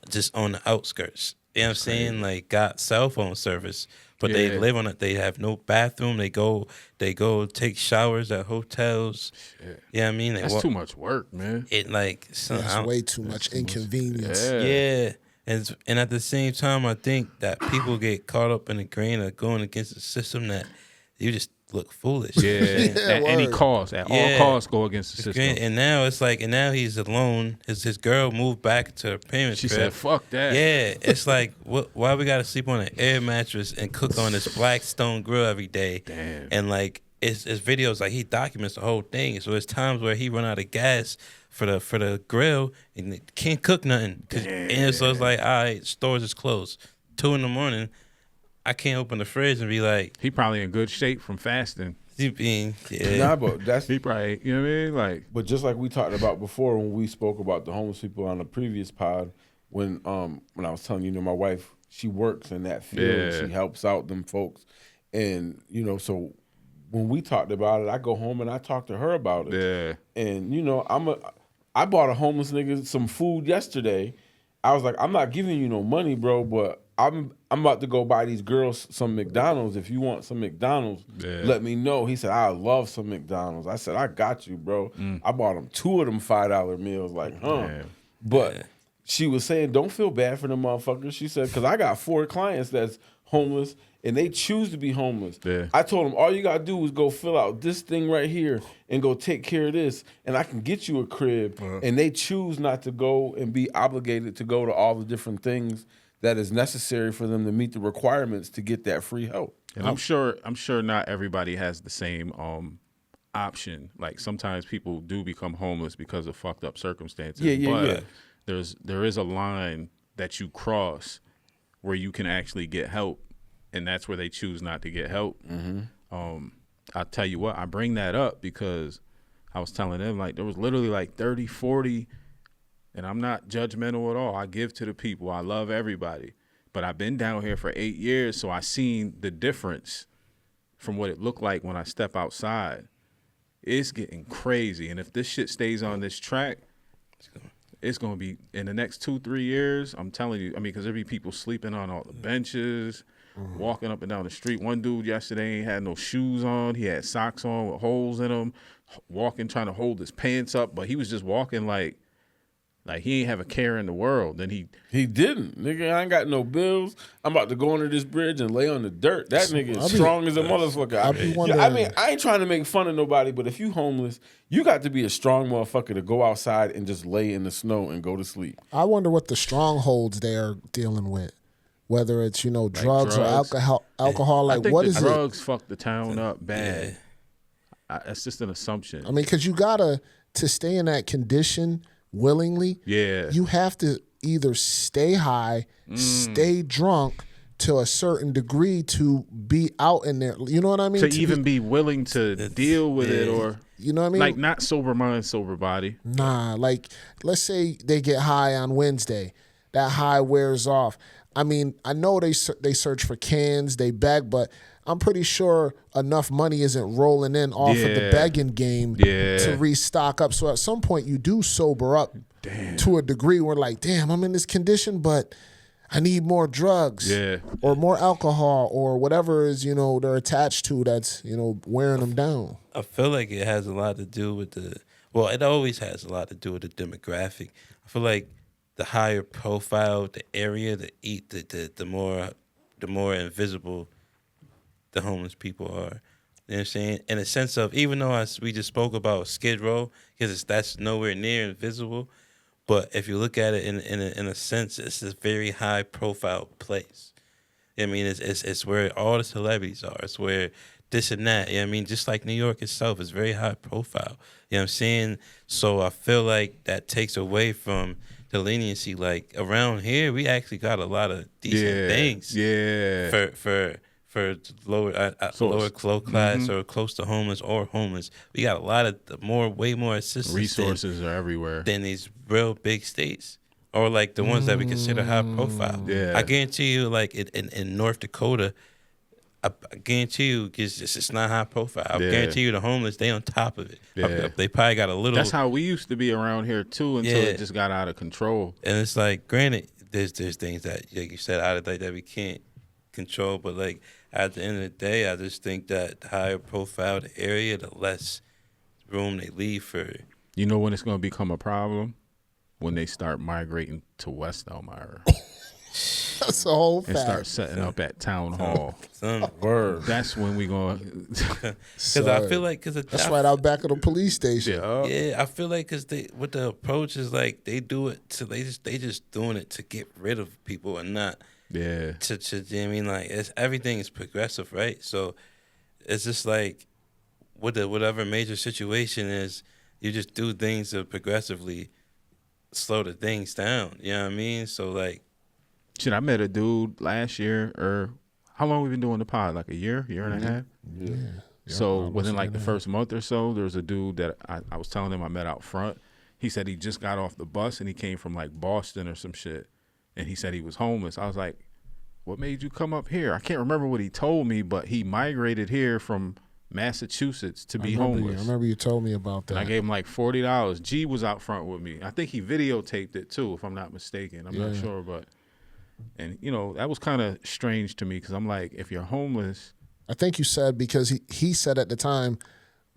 just on the outskirts. You know what I'm saying? Like, got cell phone service, but they live on it. They have no bathroom. They go take showers at hotels. Shit. You know what I mean? That's too much work, man. It's way too much inconvenience. Yeah. And at the same time, I think that people get caught up in the grain of going against the system that you just look foolish. Yeah, at any cost, all costs, go against the system. And now it's like, and now he's alone. His girl moved back to her parents' She crib. said, "Fuck that." Yeah, it's like, why we gotta sleep on an air mattress and cook on this black stone grill every day? Damn. And like, it's videos, like he documents the whole thing. So there's times where he run out of gas for the grill and can't cook nothing. And so it's like, all right, stores is closed. 2 a.m. I can't open the fridge and be like, he probably in good shape from fasting. Nah, but that's he probably, you know what I mean? Like, but just like we talked about before when we spoke about the homeless people on the previous pod, when I was telling you, my wife, she works in that field. Yeah. She helps out them folks, and so when we talked about it, I go home and I talk to her about it. Yeah. And I bought a homeless nigga some food yesterday. I was like, I'm not giving you no money, bro, but I'm about to go buy these girls some McDonald's. If you want some McDonald's, let me know. He said, I love some McDonald's. I said, I got you, bro. I bought him 2 of them $5 meals. Like, But she was saying, don't feel bad for them motherfuckers. She said, because I got 4 clients that's homeless, and they choose to be homeless. Yeah. I told them, all you got to do is go fill out this thing right here and go take care of this, and I can get you a crib. And they choose not to go and be obligated to go to all the different things that is necessary for them to meet the requirements to get that free help. And I'm sure not everybody has the same option. Like, sometimes people do become homeless because of fucked up circumstances. But there is a line that you cross where you can actually get help, and that's where they choose not to get help. I'll tell you what, I bring that up because I was telling them, like, there was literally like 30, 40, and I'm not judgmental at all. I give to the people. I love everybody. But I've been down here for 8 years, so I seen the difference from what it looked like when I step outside. It's getting crazy. And if this shit stays on this track, it's going to be, in the next 2-3 years, I'm telling you, because there be people sleeping on all the benches, walking up and down the street. One dude yesterday ain't had no shoes on. He had socks on with holes in them, walking, trying to hold his pants up, but he was just walking like he ain't have a care in the world. Then he didn't. Nigga, I ain't got no bills. I'm about to go under this bridge and lay on the dirt. That nigga is strong as a motherfucker. I ain't trying to make fun of nobody, but if you homeless, you got to be a strong motherfucker to go outside and just lay in the snow and go to sleep. I wonder what the strongholds they're dealing with. Whether it's, drugs or alcohol. Like, what is it? Drugs fuck the town up bad. That's just an assumption. I mean, because you gotta, to stay in that condition willingly, you have to either stay high, stay drunk to a certain degree to be out in there. You know what I mean? To even be willing to deal with it, or you know what I mean? Like, not sober mind, sober body. Nah, like, let's say they get high on Wednesday. That high wears off. I mean, I know they search for cans, they beg, but I'm pretty sure enough money isn't rolling in off of the begging game to restock up. So at some point you do sober up to a degree where, like, damn, I'm in this condition, but I need more drugs or more alcohol or whatever is, they're attached to that's, wearing them down. I feel like it has a lot to do with it always has a lot to do with the demographic. I feel like the higher profile, the area, the more invisible the homeless people are. You know what I'm saying? In a sense of, even though we just spoke about Skid Row, because that's nowhere near invisible, but if you look at it in a sense, it's a very high profile place. I mean, it's where all the celebrities are. It's where this and that. You know what I mean? Just like New York itself is very high profile. You know what I'm saying? So I feel like that takes away from the leniency. Like around here, we actually got a lot of decent things. Yeah. For lower low class or close to homeless or homeless, we got a lot of way more assistance. Resources are everywhere than these real big states, or like the ones that we consider high profile. Yeah. I guarantee you, like in North Dakota, I guarantee you, it's not high profile. I guarantee you, the homeless, they on top of it. Yeah. They probably got a little. That's how we used to be around here too, until it just got out of control. And it's like, granted, there's things that, like you said, out of that we can't control, but like at the end of the day, I just think that the higher profile the area, the less room they leave for. You know when it's going to become a problem? When they start migrating to West Elmira. That's a whole fact. And start setting up at Town Hall. Word. That's when we going. Because I feel like that's right out back of the police station. Yeah, I feel like because what the approach is like, they do it to they just doing it to get rid of people and not. Yeah. I mean, like everything is progressive, right? So it's just like whatever major situation is, you just do things to progressively slow the things down. You know what I mean? So like, shit, I met a dude last year, or how long we been doing the pod? Like a year and a half. Yeah. So within like the first month or so, there was a dude that I was telling him I met out front. He said he just got off the bus and he came from like Boston or some shit. And he said he was homeless. I was like, what made you come up here? I can't remember what he told me, but he migrated here from Massachusetts to be homeless. I remember you told me about that. And I gave him like $40. G was out front with me. I think he videotaped it too, if I'm not mistaken. I'm not sure, but and you know, that was kind of strange to me because I'm like, if you're homeless, I think you said because he said at the time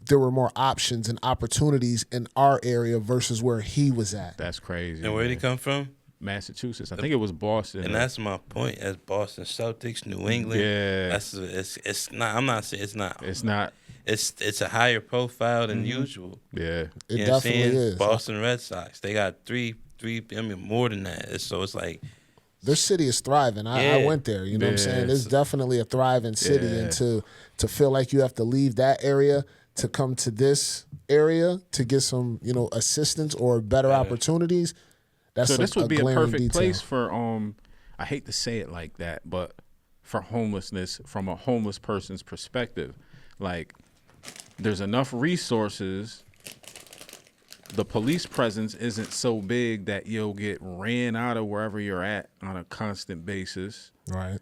there were more options and opportunities in our area versus where he was at. That's crazy. And where did he come from? Massachusetts. I think it was Boston. And that's my point. As Boston Celtics, New England. Yeah. It's not. I'm not saying it's not. It's not. It's a higher profile than usual. Yeah. It definitely is. Boston Red Sox. They got three. I mean, more than that. So it's like their city is thriving. I went there. You know what I'm saying? It's definitely a thriving city, and to feel like you have to leave that area to come to this area to get some assistance or better opportunities. So this would be a perfect place for I hate to say it like that, but for homelessness from a homeless person's perspective. Like there's enough resources. The police presence isn't so big that you'll get ran out of wherever you're at on a constant basis. Right.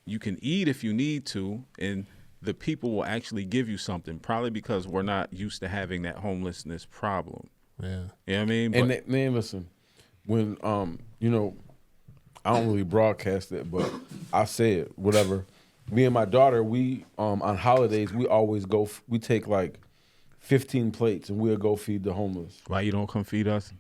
You can eat if you need to, and the people will actually give you something, probably because we're not used to having that homelessness problem. Yeah. You know what I mean? And man, listen, when I don't really broadcast it, but I say it, whatever. Me and my daughter, we on holidays we always go. We take like 15 plates and we'll go feed the homeless. Why you don't come feed us?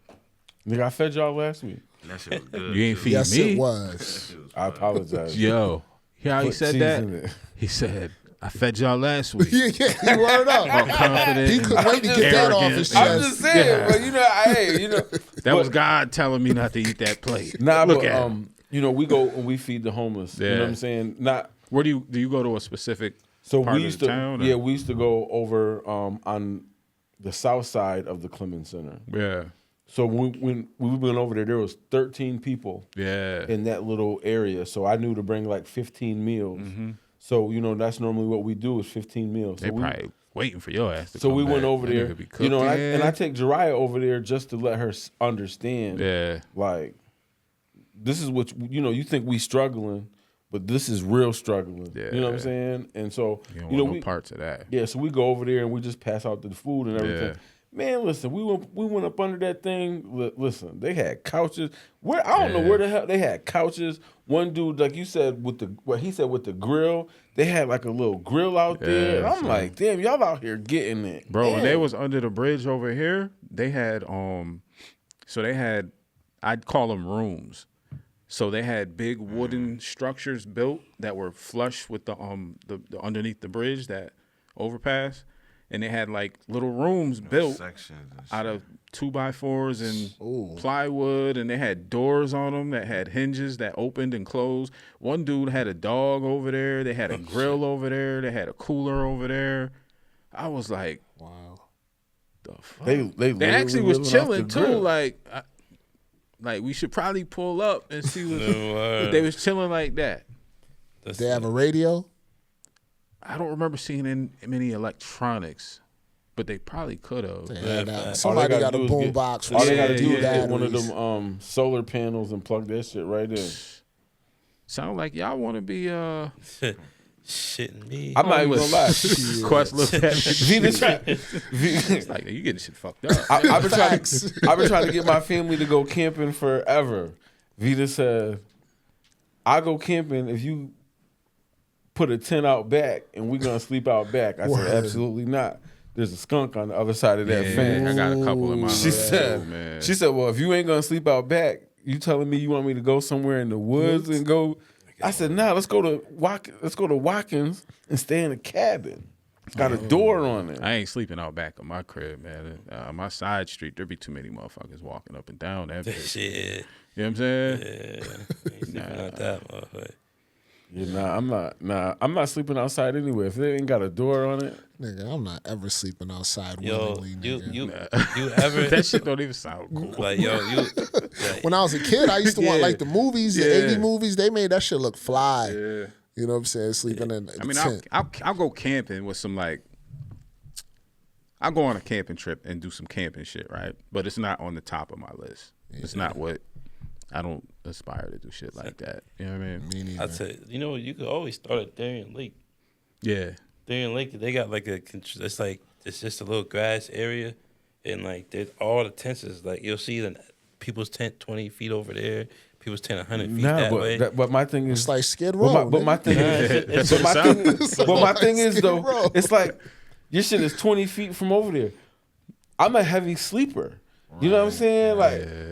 Nigga, I fed y'all last week. That shit was good. You ain't feed yes, me. It was. I apologize. Yo, hear how he said that? He said, I fed y'all last week. He word up. I'm confident. He couldn't wait to get that off his chest. I'm just saying, but that was God telling me not to eat that plate. Nah, Look but at him. we go and we feed the homeless. Yeah. You know what I'm saying? Not. Where do you go to a specific So part we used of the to, town? Or? yeah, we used to go over on the south side of the Clemens Center. Yeah. So when we went over there was 13 people. Yeah. In that little area. So I knew to bring like 15 meals. Mm-hmm. So that's normally what we do is 15 meals. They probably waiting for your ass to so come we went back. over That there, nigga be cooking. and I take Jariah over there just to let her understand. Yeah. Like, this is what you think we struggling, but this is real struggling. Yeah. You know what I'm saying? And so You don't want no parts of that. Yeah, so we go over there and we just pass out the food and everything. Yeah. Man, listen, we went up under that thing. Listen, they had couches. I don't know where the hell they had couches. One dude, like you said, with the grill, they had like a little grill out there. And I'm like, damn, y'all out here getting it, bro. Damn. When they was under the bridge over here, they had I'd call them rooms. So they had big wooden structures built that were flush with the underneath the bridge, that overpass. and they had like little rooms built Sections and out of 2x4s and Ooh. plywood, and they had doors on them that had hinges that opened and closed. One dude had a dog over there. They had a grill over there. They had a cooler over there. I was like, Wow. the fuck? They actually was living off chilling the too. grill. Like we should probably pull up and see what but they was chilling like that. They have a radio? I don't remember seeing many electronics, but they probably could have. Somebody got a boom box with they gotta some do is get batteries. one of them solar panels and plug that shit right in. Sound like y'all want to be Shitting me. I'm not even gonna lie. Quest looked at me. Vita, It's like, you getting shit fucked up. I've been trying to get my family to go camping forever. Vita said, "I go camping if you put a tent out back and we're gonna sleep out back." I said, "Absolutely not. There's a skunk on the other side of that fence." I got a couple in my She said, man. "She said, well, if you ain't gonna sleep out back, you telling me you want me to go somewhere in the woods and go?" I said, "Nah, let's go to Watkins and stay in a cabin. It's got a door on it." I ain't sleeping out back of my crib, man. My side street, there be too many motherfuckers walking up and down that bitch. Shit. You know what I'm saying? Yeah. Ain't sleeping out that motherfucker. Yeah, I'm not sleeping outside anyway. If they ain't got a door on it, Nigga, I'm not ever sleeping outside Yo, willingly, nigga. you ever That shit don't even sound cool. like When I was a kid, I used to watch like the movies, the 80 movies. They made that shit look fly. Yeah. You know what I'm saying? Sleeping in I mean, tent. I'll go camping with some like. I'll go on a camping trip and do some camping shit, right? But it's not on the top of my list. It's not what. I don't aspire to do shit like that. You know what I mean? Me neither. I tell you, you could always start at Darien Lake. Yeah. Darien Lake, they got like it's just a little grass area, and like there's all the tents is like you'll see the people's tent 20 feet over there, people's tent 100 feet that way. but my thing is It's like Skid Row. But my thing is, though, it's like your shit is 20 feet from over there. I'm a heavy sleeper. You know what I'm saying?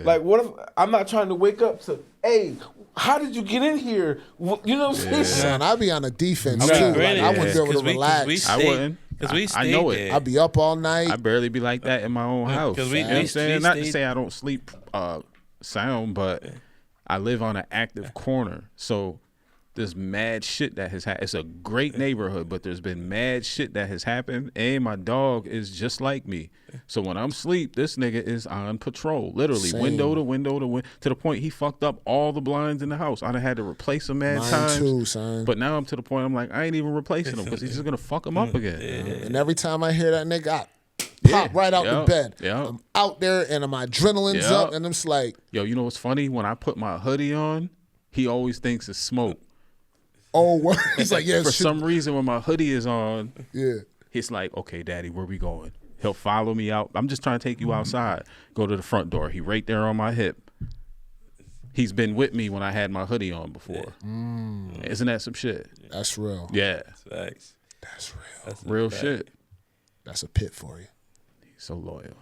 Like what if I'm not trying to wake up to, hey, how did you get in here? You know what I'm saying? Son, I be on the defense I too. mean, Like, granted, I wouldn't be able to 'cause we relax. I wouldn't. Because we I know it. there. I'd be up all night. I barely be like that in my own house. 'Cause You know what I'm saying? we Not to stayed- say I don't sleep sound, but I live on an active corner. So there's mad shit that has happened. It's a great neighborhood, but there's been mad shit that has happened. And my dog is just like me. So when I'm asleep, this nigga is on patrol, literally Same. window to window to window, to the point he fucked up all the blinds in the house. I done had to replace them mad Mine times. too, son. But now I'm to the point I'm like, I ain't even replacing them because he's just gonna fuck them up again. And every time I hear that nigga, I pop right out the bed. Yeah. I'm out there and my adrenaline's Yeah. up, and I'm just like, Yo, you know what's funny? When I put my hoodie on, he always thinks it's smoke. oh, what? He's like, yeah, For shit. some reason, when my hoodie is on, Yeah. he's like, okay, daddy, where we going? He'll follow me out. I'm just trying to take you outside. Go to the front door. He right there on my hip. He's been with me when I had my hoodie on before. Isn't that some shit? That's real. Yeah. Facts. That's real. That's Real fact. shit. That's a pit for you. He's so loyal.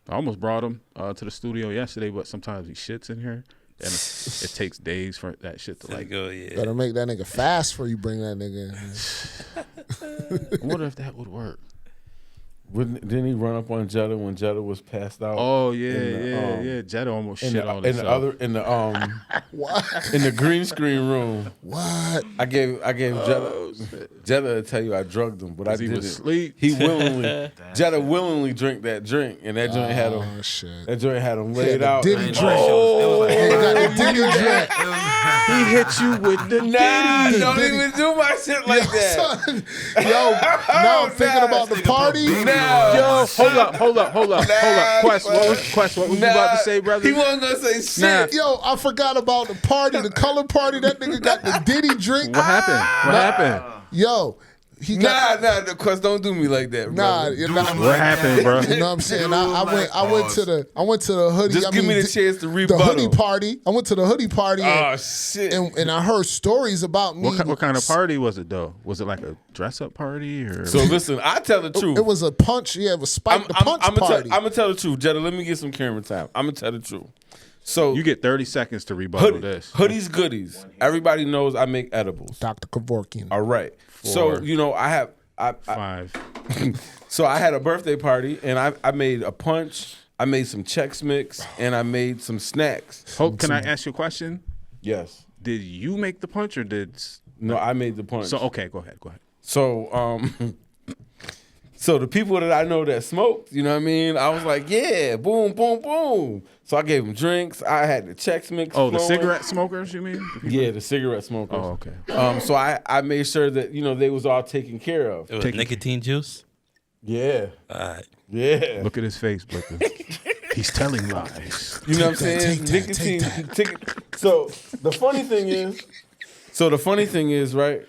I almost brought him to the studio yesterday, but sometimes he shits in here. And it takes days for that shit to like. Go, yeah. Better make that nigga fast before you bring that nigga in. I wonder if that would work. Didn't he run up on Jetta when Jetta was passed out? Oh yeah, in the, Jetta almost in shit the, on in himself. What? in the green screen room. What? I gave Jetta to tell you I drugged him, but I he didn't. was asleep. He willingly Jetta willingly drank that drink, and that joint had him. Oh, shit. That joint had him Yeah, laid the out. Diddy And- drink. Oh, He got the Diddy drink. He hit you with the Nah, Diddy. don't Diddy. even do my shit like that. Son, yo, now I'm thinking about the party. Nah. Hold up. Quest, what was you about to say, brother? He wasn't gonna say shit. Yo, I forgot about the party, the color party. That nigga got the Diddy drink. What happened? What happened? Yo, he got. The Quest, don't do me like that, bro. Nah, you're not. What happened, bro? You know what I'm saying? I went to the hoodie. Just give me the chance to the rebuttal. hoodie party. I went to the hoodie party. Oh shit! And I heard stories about me. What kind of party was it though? Was it like a dress-up party or? So listen, I tell the truth. It was a punch. Yeah, it was Spike the punch party. I'm gonna tell the truth, Jetta. Let me get some camera time. I'm gonna tell the truth. So you get 30 seconds to rebuttal this. Hoodies goodies. Everybody knows I make edibles. Dr. Kevorkian. All right. So 4, you know I have 5, So I had a birthday party, and I made a punch, I made some Chex Mix, and I made some snacks. Hope, can I ask you a question? Yes. Did you make the punch or did? No, I made the punch. So okay, go ahead. So so the people that I know that smoked, you know what I mean? I was like, yeah, boom, boom, boom. So I gave them drinks. I had the Chex Mix. Oh, the flowing. cigarette smokers, you mean? Yeah, the cigarette smokers. Oh, okay. So I made sure that, you know, they was all taken care of. It was nicotine juice? Yeah. All right. Yeah. Look at his face, Blicka. He's telling lies. You know what I'm saying? Nicotine. So the funny thing is, right?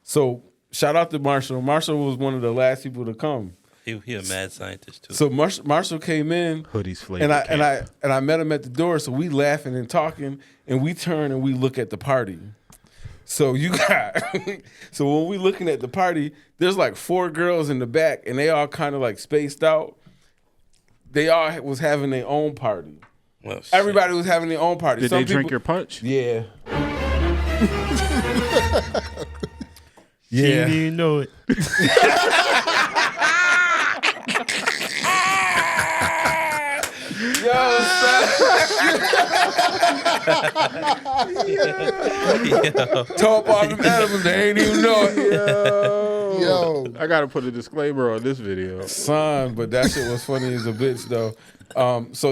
So shout out to Marshall. Marshall was one of the last people to come. He a mad scientist too. So Marshall came in, hoodies flavor, and I met him at the door. So we laughing and talking, and we turn and we look at the party. So so when we looking at the party, there's like 4 girls in the back, and they all kind of like spaced out. They all was having their own party. Well, everybody was having their own party. Did they drink your punch? Yeah. She didn't even know it. Yo, son. Talk about them animals, they ain't even know it. Yo. I gotta put a disclaimer on this video. Son, but that shit was funny as a bitch though. So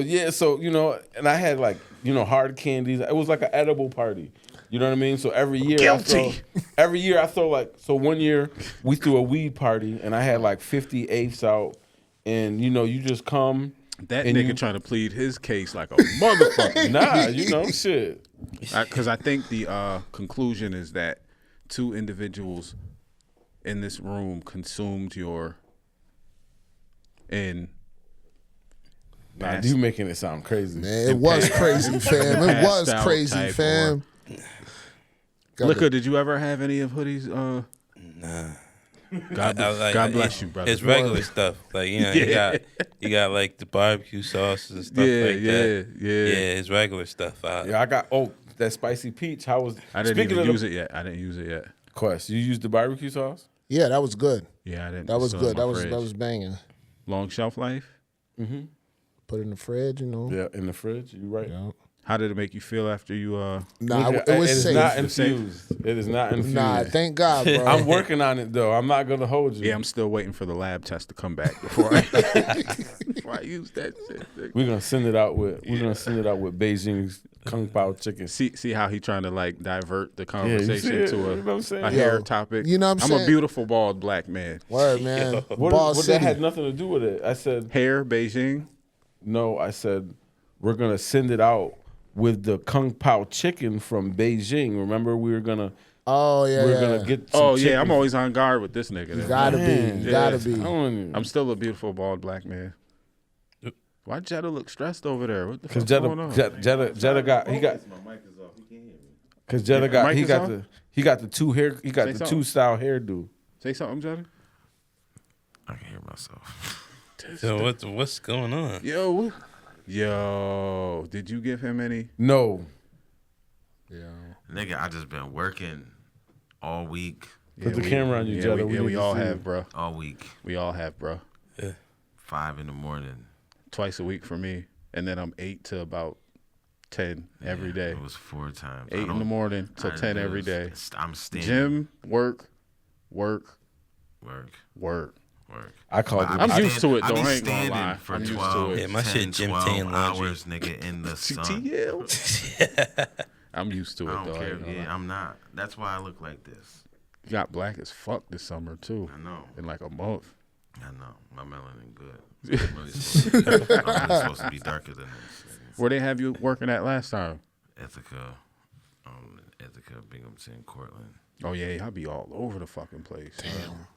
you know, and I had like, you know, hard candies. It was like an edible party. You know what I mean? So every year I throw like, so one year we threw a weed party and I had like 50 eighths out, and you know, you just come. That nigga trying to plead his case like a motherfucker. Nah, you know, shit. Because I think the conclusion is that 2 individuals in this room consumed your Nah, you making it sound crazy. Man, it was crazy, fam. It was crazy, fam. Blicka, did you ever have any of Hoodie's? Nah. God bless you, brother. It's regular stuff. Like, you know, you got like the barbecue sauces and stuff like that. Yeah, it's regular stuff. Yeah, I got that spicy peach. I didn't even use it yet. Quest, you used the barbecue sauce? Yeah, that was good. Yeah, I didn't. That was good. That was banging. Long shelf life. Mm-hmm. Put it in the fridge, you know. Yeah, in the fridge. You right. Yeah. How did it make you feel after you? Nah, it was safe. Not infused. It is not infused. Nah, thank God, bro. I'm working on it though. I'm not gonna hold you. Yeah, I'm still waiting for the lab test to come back before I use that shit. We're gonna send it out with Beijing's Kung Pao chicken. See how he trying to like divert the conversation to a Yo, hair topic. You know what I'm saying? I'm a beautiful bald black man. Word, man. What that had nothing to do with it. I said hair Beijing. No, I said we're gonna send it out with the Kung Pao chicken from Beijing. Remember, we were gonna. Oh yeah. We were gonna get. Some chicken. I'm always on guard with this nigga. You gotta be. I'm still a beautiful bald black man. Why Jetta look stressed over there? What the fuck going on? Jetta got. Because Jetta got. He got the 2 hair. He got the 2 style hairdo. Say something, Jetta. I can hear myself. So what's going on? Yo, did you give him any? No. Yeah. Nigga, I just been working all week. Put the camera on you, Jetta. We all have, bro. All week. We all have, bro. Yeah. 5 in the morning. Twice a week for me. And then I'm 8 to about 10 every day. It was 4 times. 8 in the morning till 10 every day. I'm standing. Gym, work. I called it. I'm used to it though. I ain't gonna lie. For I'm 12, used to it. Yeah, my shit gym tan laundry. hours, nigga, in the sun. TTL. I'm used to it I though. don't care. Yeah, I'm not. That's why I look like this. You got black as fuck this summer too. I know. In like a month. I know. My melanin good. I'm really supposed to be darker than this. Where they have you working at last time? Ithaca, Binghamton, Cortland. Oh yeah, I'll be all over the fucking place. Damn.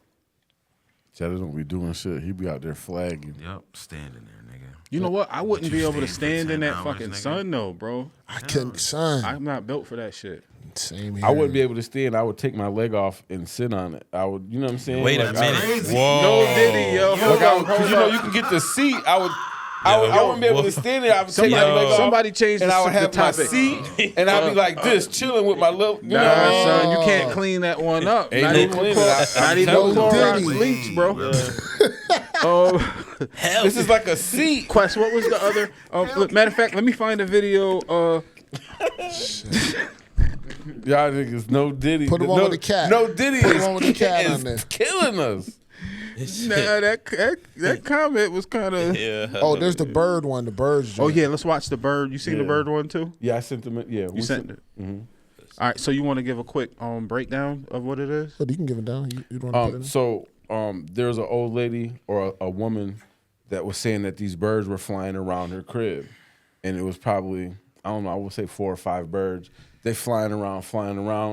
Jetta don't be doing shit. He be out there flagging. Yep, standing there, nigga. You know what? I wouldn't be able to stand stand for in 10 that hours, fucking nigga? sun though, bro. I couldn't, son. I'm not built for that shit. Same here. I wouldn't be able to stand. I would take my leg off and sit on it. I would, you know what I'm saying? Wait a Like, minute. crazy. Whoa. No Diddy, yo. Because you know you can get the seat. I would I wouldn't be able to stand there. I would take my leg off. Somebody changed and I would the have my topic. seat, and I'd be like this, chilling with my little. You know, son, you can't clean that one up. Ain't Not no even cleaning. not even Clorox Diddy. bleach, bro. This is like a seat. Quest, what was the other? Matter of fact, let me find a video. Y'all niggas, no Diddy. Put him on with the cat. No Diddy Put him is, on with the cat on is there. killing us. Nah, that comment was kind of. Yeah. Oh, there's the bird one. The birds. Oh joint. yeah, let's watch the bird. You seen the bird one too? Yeah, I sent them. Yeah, You sent it. All right, so you want to give a quick breakdown of what it is? But you can give it down. You don't want to put it in? So there's an old lady or a woman that was saying that these birds were flying around her crib, and it was probably, I don't know, I would say 4 or 5 birds. They flying around,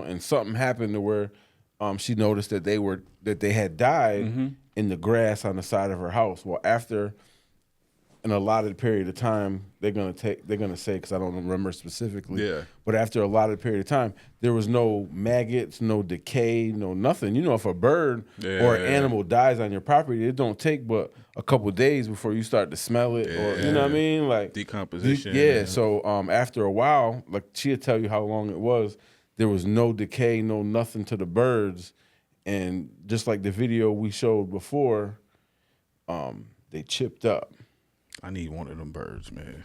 and something happened to where she noticed that they had died in the grass on the side of her house. Well, after an allotted period of time, they're gonna say, because I don't remember specifically. Yeah. But after a allotted period of time, there was no maggots, no decay, no nothing. You know, if a bird or an animal dies on your property, it don't take but a couple days before you start to smell it, or you know what I mean, like decomposition. Yeah. So after a while, like she'll tell you how long it was. There was no decay, no nothing to the birds, and just like the video we showed before, they chipped up. I need one of them birds, man.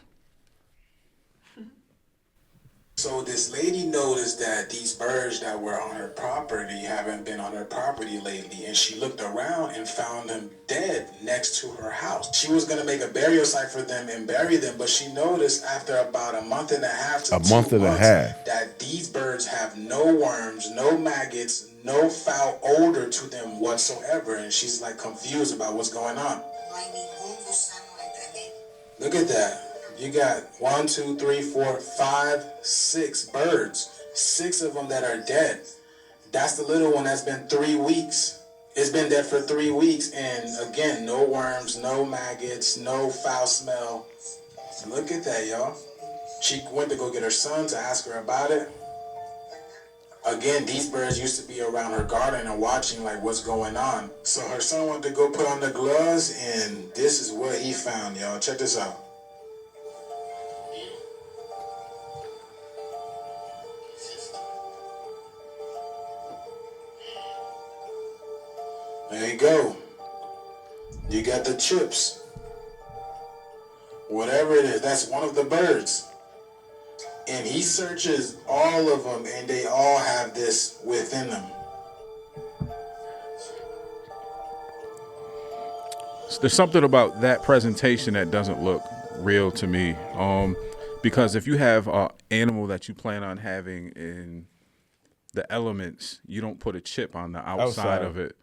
So this lady noticed that these birds that were on her property haven't been on her property lately, and she looked around and found them dead next to her house. She was going to make a burial site for them and bury them, but she noticed after about a month and a half to 2 months that these birds have no worms, no maggots, no foul odor to them whatsoever, and she's like confused about what's going on. Look at that. You got 1, 2, 3, 4, 5, 6 birds. 6 of them that are dead. That's the little one that's been 3 weeks. It's been dead for 3 weeks. And again, no worms, no maggots, no foul smell. Look at that, y'all. She went to go get her son to ask her about it. Again, these birds used to be around her garden and watching like what's going on. So her son wanted to go put on the gloves, and this is what he found, y'all. Check this out. There you go. You got the chips. Whatever it is, that's one of the birds. And he searches all of them, and they all have this within them. There's something about that presentation that doesn't look real to me. Because if you have an animal that you plan on having in the elements, you don't put a chip on the outside of it.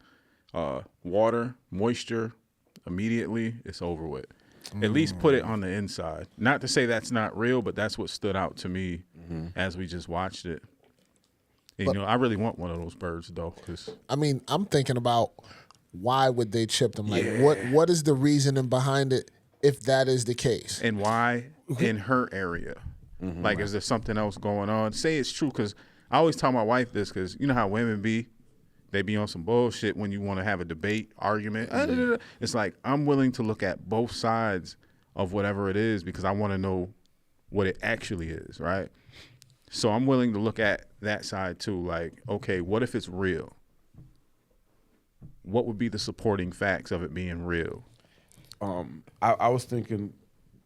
Water, moisture, immediately it's over with. At least put it on the inside. Not to say that's not real, but that's what stood out to me as we just watched it. And, you know, I really want one of those birds though, because I mean, I'm thinking about why would they chip them? Like, what is the reasoning behind it if that is the case? And why in her area? Like, is there something else going on? Say it's true, because I always tell my wife this, because you know how women be. They be on some bullshit when you want to have a debate, argument. It's like, I'm willing to look at both sides of whatever it is because I want to know what it actually is, right? So I'm willing to look at that side too. Like, okay, what if it's real? What would be the supporting facts of it being real? I was thinking,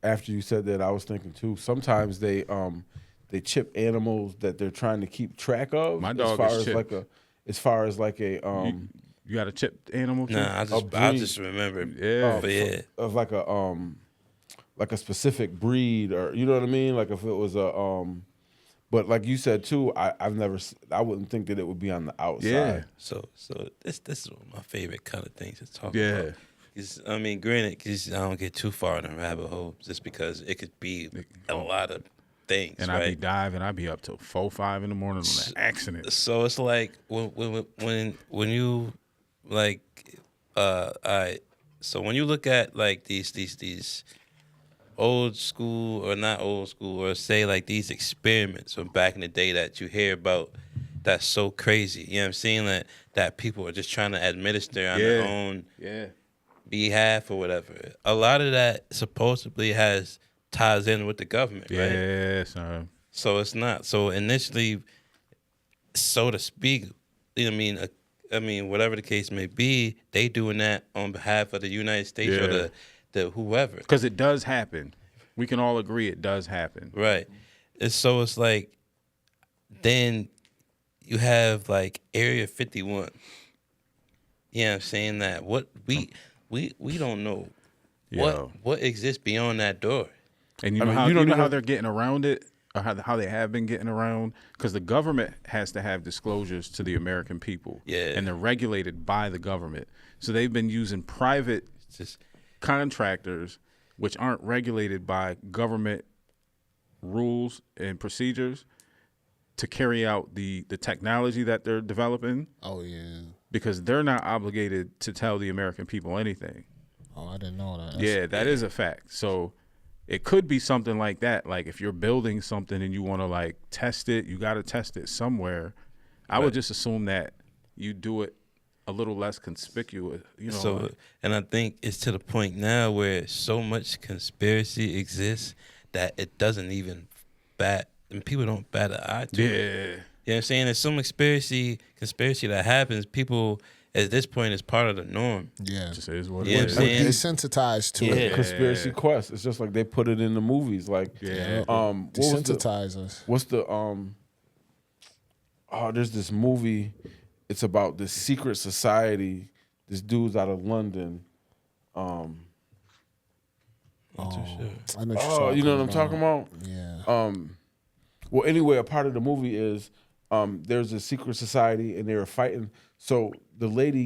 after you said that, I was thinking too, sometimes they chip animals that they're trying to keep track of. My dog is chipped. As far as like a you got a chipped animal? Nah, I just remember. Of like a specific breed, or you know what I mean? Like if it was a but like you said too, I wouldn't think that it would be on the outside. Yeah. So this is one of my favorite kind of things to talk about. I mean, granted, cause I don't get too far in the rabbit hole, just because it could be a lot of things, and right? I'd be diving. I'd be up till 4, 5 in the morning on an accident. So it's like when you like, so when you look at like these old school or not old school, or say like these experiments from back in the day that you hear about, that's so crazy. You know what I'm saying? That people are just trying to administer on their own. Yeah. behalf or whatever. A lot of that supposedly ties in with the government, right? Yes. So it's not. So initially, so to speak, I mean, whatever the case may be, they doing that on behalf of the United States or the whoever. Because it does happen. We can all agree it does happen. Right. So it's like, then you have like Area 51. Yeah, I'm saying that what we don't know what exists beyond that door. And you know how they're getting around it, or how they have been getting around, because the government has to have disclosures to the American people. Yeah. And they're regulated by the government. So they've been using private contractors, which aren't regulated by government rules and procedures, to carry out the technology that they're developing. Oh, yeah. Because they're not obligated to tell the American people anything. Oh, I didn't know that. That is a fact. So it could be something like that. Like if you're building something and you want to like test it, you got to test it somewhere. I would just assume that you do it a little less conspicuous, you know. So, and I think it's to the point now where so much conspiracy exists that it doesn't even and people don't bat an eye to it. You know what I'm saying? There's some conspiracy that happens. People at this point is part of the norm. Yeah. Just is what You know it what is. I'm saying? Desensitized to it. Conspiracy Quest. It's just like they put it in the movies. Like, Desensitize us. What's the there's this movie. It's about this secret society. This dude's out of London. I know You know what I'm talking about? Yeah. Well, anyway, a part of the movie is there's a secret society and they were fighting. So the lady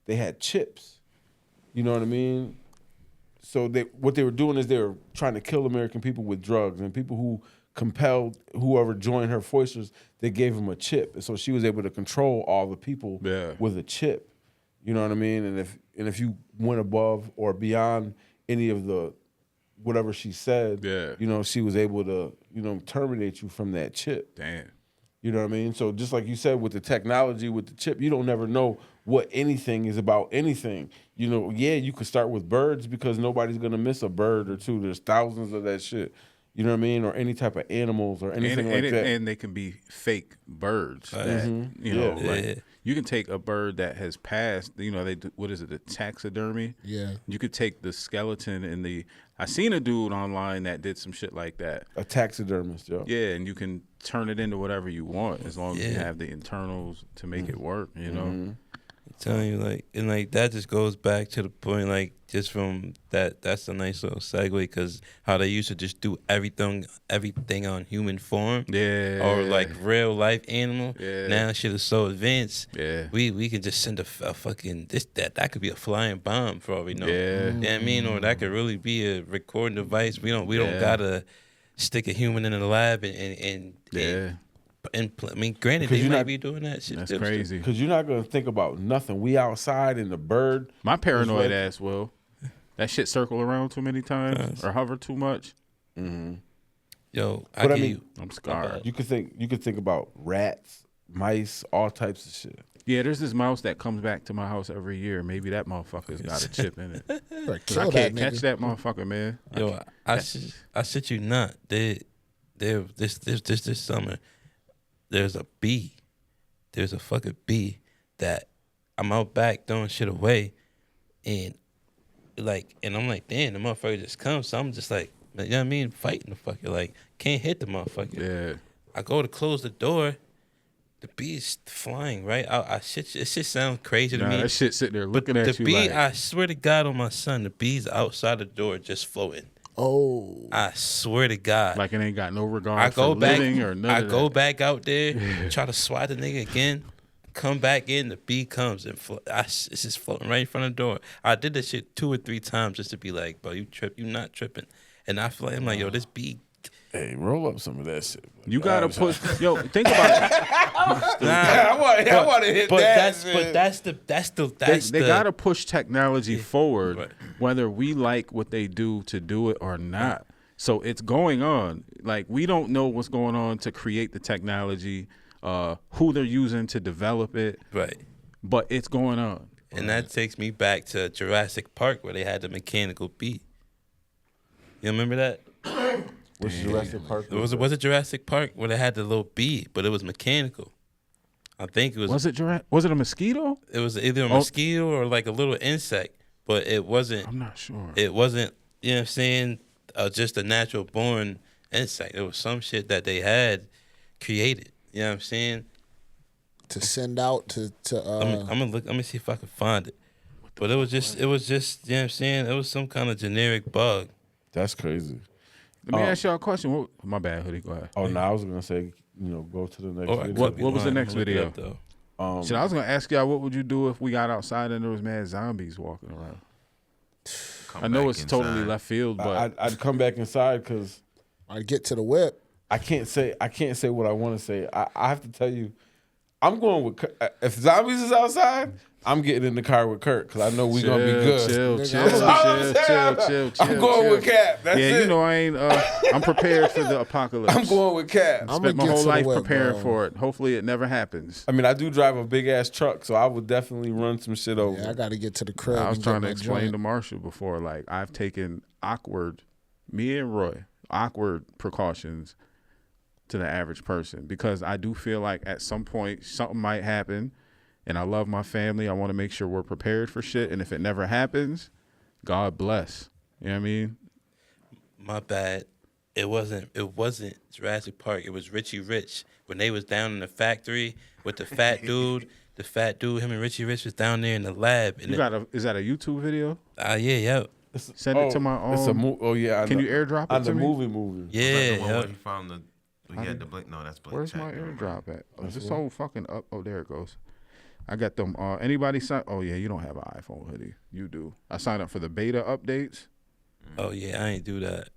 they had chips. You know what I mean? So what they were doing is they were trying to kill American people with drugs, and people who compelled whoever joined her forces, they gave them a chip. And so she was able to control all the people with a chip. You know what I mean? And if you went above or beyond any of the whatever she said, you know, she was able to, you know, terminate you from that chip. Damn. You know what I mean? So just like you said, with the technology, with the chip, you don't never know what anything is about anything. You know, you could start with birds because nobody's going to miss a bird or two. There's thousands of that shit. You know what I mean? Or any type of animals or anything like that. And they can be fake birds. That, you know, like you can take a bird that has passed, you know, what is it, the taxidermy? Yeah. You could take the skeleton and I seen a dude online that did some shit like that. A taxidermist, yo. Yeah, and you can turn it into whatever you want as long as you have the internals to make it work, you know? I'm telling you, like that just goes back to the point, like, just from that's a nice little segue, because how they used to just do everything on human form, or like real life animal. Now shit is so advanced. We can just send a fucking that could be a flying bomb for all we know. You know what I mean? Or that could really be a recording device. We don't gotta stick a human in the lab and I mean, granted, they might be doing that shit. That's crazy. Because you're not going to think about nothing. We outside and the bird. My paranoid ass will. That shit circle around too many times or hover too much. Yo, I'm scarred. You could think about rats, mice, all types of shit. Yeah, there's this mouse that comes back to my house every year. Maybe that motherfucker's got a chip in it. I can't catch that motherfucker, man. Yo, I shit you not. This summer, there's a bee. There's a fucking bee that I'm out back throwing shit away, and I'm like, damn, the motherfucker just comes. So I'm just like, you know what I mean, fighting the fucker, like can't hit the motherfucker. Yeah. I go to close the door, the bee's flying right out. It shit sounds crazy to me. That shit sitting there looking at you. The bee, like, I swear to God on my son, the bee's outside the door just floating. Oh, I swear to God. Like it ain't got no regard for living or nothing. I go back out there, try to swat the nigga again, come back in, the bee comes and it's just floating right in front of the door. I did this shit 2 or 3 times just to be like, bro, you not tripping. And I feel like, I'm like, yo, this bee. Hey, roll up some of that shit. You gotta push. Yo, think about it. I want to hit that. They gotta push technology forward, whether we like what they do to do it or not. So it's going on. Like, we don't know what's going on to create the technology, who they're using to develop it. Right. But it's going on. And that takes me back to Jurassic Park where they had the mechanical bee. You remember that? What's Jurassic Park? Was it Jurassic Park where they had the little bee, but it was mechanical? I think it was. Was it a mosquito? It was either a mosquito or like a little insect, but it wasn't. I'm not sure. It wasn't. You know what I'm saying? Just a natural born insect. It was some shit that they had created. You know what I'm saying? To send out to. I'm gonna look. Let me see if I can find it. But it was just. You know what I'm saying? It was some kind of generic bug. That's crazy. Let me ask y'all a question. My bad, Hoodie. Go ahead. Oh no, I was gonna say, go to the next video. What was the next video? I was gonna ask y'all, what would you do if we got outside and there was mad zombies walking around? I know it's totally left field, but I'd come back inside because I'd get to the whip. I can't say what I want to say. I have to tell you, I'm going with if zombies is outside. I'm getting in the car with Kurt because I know we gonna be good. Chill. I'm going with Cap. That's it. You know I ain't. I'm prepared for the apocalypse. I'm going with Cap. I spent my whole life preparing for it. Hopefully it never happens. I mean, I do drive a big ass truck, so I would definitely run some shit over. Yeah, I got to get to the crib. I was trying to explain to Marshall before, like I've taken me and Roy, awkward precautions to the average person because I do feel like at some point something might happen. And I love my family. I want to make sure we're prepared for shit. And if it never happens, God bless. You know what I mean? My bad. It wasn't Jurassic Park. It was Richie Rich. When they was down in the factory with the fat dude, him and Richie Rich was down there in the lab. And is that a YouTube video? Yeah. Send it to my own. Can you airdrop it to me? Movie. Yeah. He found he had the Blake. No, that's Blake. Where's my airdrop at? Is this so fucking up? Oh, there it goes. I got them. Anybody sign? Oh yeah, you don't have an iPhone, Hoodie. You do. I signed up for the beta updates. Oh yeah, I ain't do that.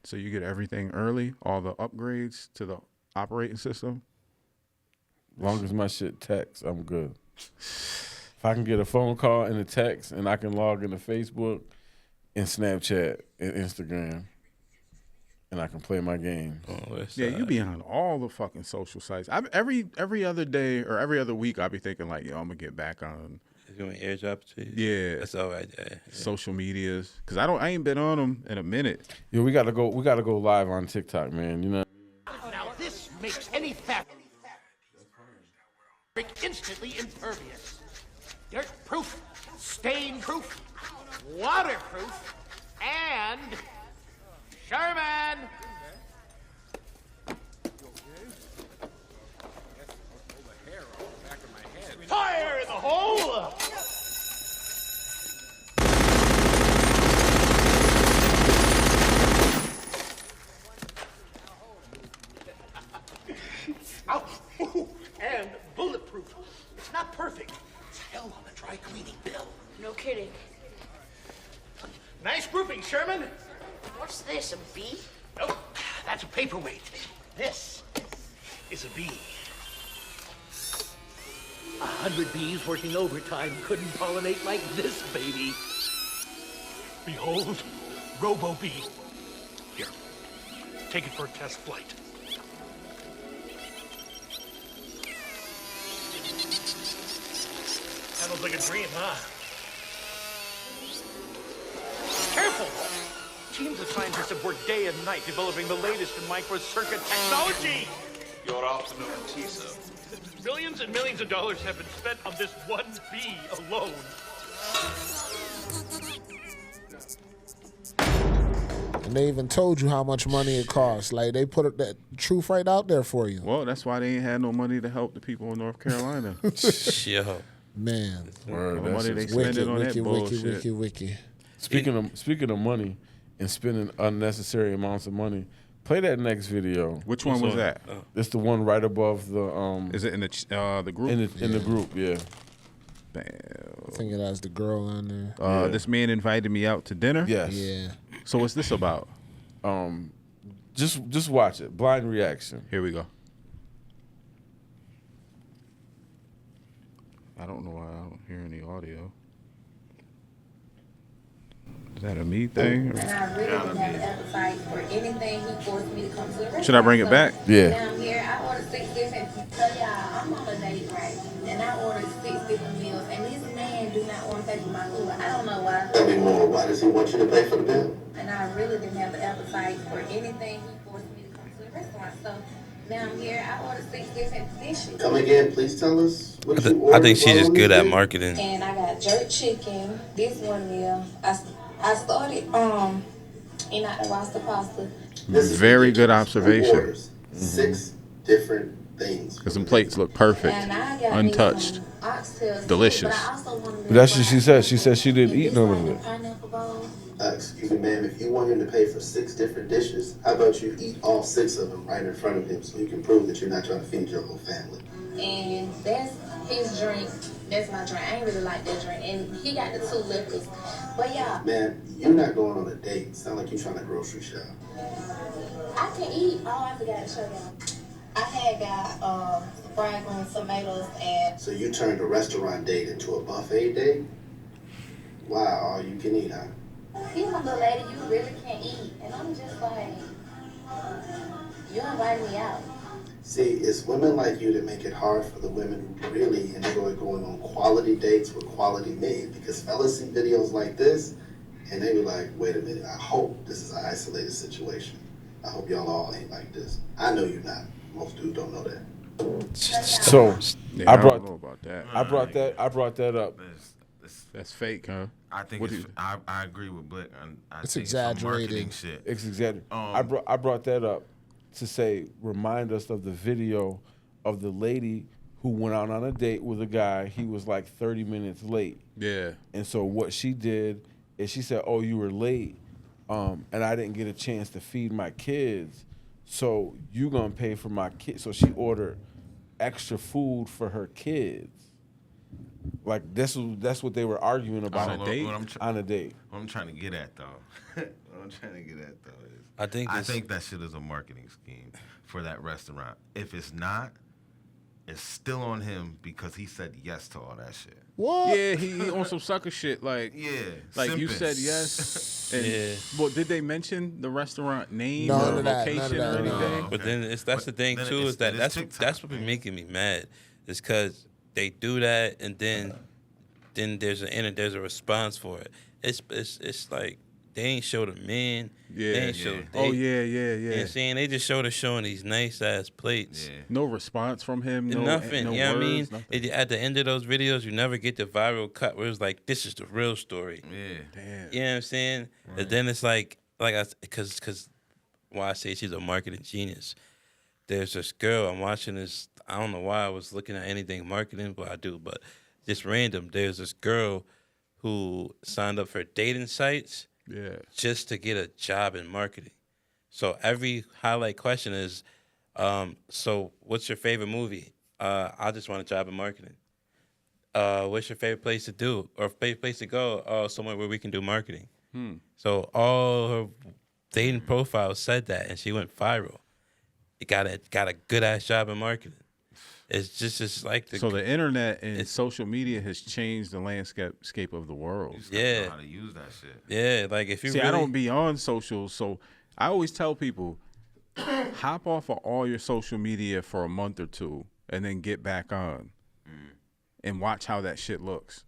So you get everything early, all the upgrades to the operating system. Long as my shit text, I'm good. If I can get a phone call and a text, and I can log into Facebook, and Snapchat and Instagram, and I can play my game. You be on all the fucking social sites. Every other day or every other week, I be thinking like, yo, I'm gonna get back on. You want airdrop to you? Yeah, that's all right. Yeah. Social medias, because I ain't been on them in a minute. Yo, we gotta go live on TikTok, man. You know. Now this makes any fabric instantly impervious, dirt-proof, stain-proof, waterproof, and Sherman! Fire in the hole! And bulletproof. It's not perfect. It's hell on the dry cleaning bill. No kidding. Nice grouping, Sherman. What's this, a bee? Nope, that's a paperweight. This is a bee. 100 bees working overtime couldn't pollinate like this, baby. Behold, Robo-Bee. Here, take it for a test flight. Sounds like a dream, huh? Careful! Teams of scientists have worked day and night developing the latest in microcircuit technology! Your afternoon tea, sir. Millions and millions of dollars have been spent on this one bee alone. And they even told you how much money it costs. Like, they put that truth right out there for you. Well, that's why they ain't had no money to help the people in North Carolina. Yo. Man. Word, the money they spending on that bullshit. Wiki. Speaking of money and spending unnecessary amounts of money, play that next video. Which one was that? It's the one right above the. Is it in the group? In the group, yeah. Bam. I think it has the girl on there. This man invited me out to dinner. Yes. Yeah. So what's this about? Just watch it. Blind reaction. Here we go. I don't know why I don't hear any audio. Is that a me thing? And I really didn't have an appetite for anything. He forced me to come to the restaurant. Should I bring it back? Yeah. Down here, I ordered 6 different. So y'all, I'm on a date, right? And I ordered 6 different meals. And this man do more. Why does he want you to pay for the bill? And I really didn't have the appetite for anything. He forced me to come to the restaurant. So now I'm here. I ordered 6 different dishes. Come again, please tell us what you I ordered. think she's just good at day. marketing. And I got jerk chicken. This one meal. I started in out the roster pasta. Very good observation. 6 different things. Because some plates look perfect, And I got untouched, oxtails, delicious. But I also wanted But that's what she said. She said she didn't eat none of it. pineapple bowl. Excuse me, ma'am, if you want him to pay for 6 different dishes, how about you eat all 6 of them right in front of him so you can prove that you're not trying to feed your whole family? And that's his drink. That's my drink. I ain't really like that drink. And he got the 2 liquors. But yeah, Man, you're not going on a date. Sound like you're trying to grocery shop. I can eat. Oh, I forgot to show y'all. I had got fried greens, tomatoes, and So you turned a restaurant date into a buffet date? Wow, all you can eat, huh? he's a little lady you really can't eat. And I'm just like, you invited me out. See, it's women like you that make it hard for the women who really enjoy going on quality dates with quality men. Because fellas see videos like this, and they be like, wait a minute, I hope this is an isolated situation. I hope y'all all ain't like this. I know you're not. Most dudes don't know that. So Yeah, I don't know about that. I brought that up. That's fake, huh? I think What it's, do you- I agree with Blick. I It's think it's some exaggerated. marketing shit. It's exaggerated. I brought that up to say, remind us of the video of the lady who went out on a date with a guy. He was like 30 minutes late. Yeah. And so what she did is she said, "Oh, you were late, and I didn't get a chance to feed my kids. So you gonna pay for my kids?" So she ordered extra food for her kids. Like that's what they were arguing about On a date? On a date. What I'm trying to get at, though, what I'm trying to get at, though, is I think that shit is a marketing scheme for that restaurant. If it's not, it's still on him because he said yes to all that shit. What? Yeah, he on some sucker shit. Like, Yeah, like you simping. said yes. And, Yeah. Well, did they mention the restaurant name None or of that, location none or of that, no. anything? But then that's the thing then too, it's- is that it is that's what be making me mad. Is because they do that and then there's a response for it. It's like they ain't show the men. Yeah. They ain't show. Yeah. They, Oh, yeah, You know what yeah. I'm saying? They just showing these nice ass plates. Yeah. No response from him. No, Nothing. No You know what I mean? words, nothing. At the end of those videos, you never get the viral cut where it's like, this is the real story. Yeah. Damn. You know what I'm saying? And then it's like because why I say she's a marketing genius. There's this girl, I'm watching this, I don't know why I was looking at anything marketing, but I do, but just random. There's this girl who signed up for dating sites Yeah. just to get a job in marketing. So every highlight question is, so what's your favorite movie? I just want a job in marketing. What's your favorite place to do or favorite place to go? Oh, somewhere where we can do marketing. So all her dating profiles said that, and she went viral. It got a good ass job in marketing. It's just like So the internet and social media has changed the landscape of the world. You just gotta know how to use that shit. Yeah, like if you See, really, I don't be on social, so I always tell people, hop off of all your social media for a month or two and then get back on and watch how that shit looks.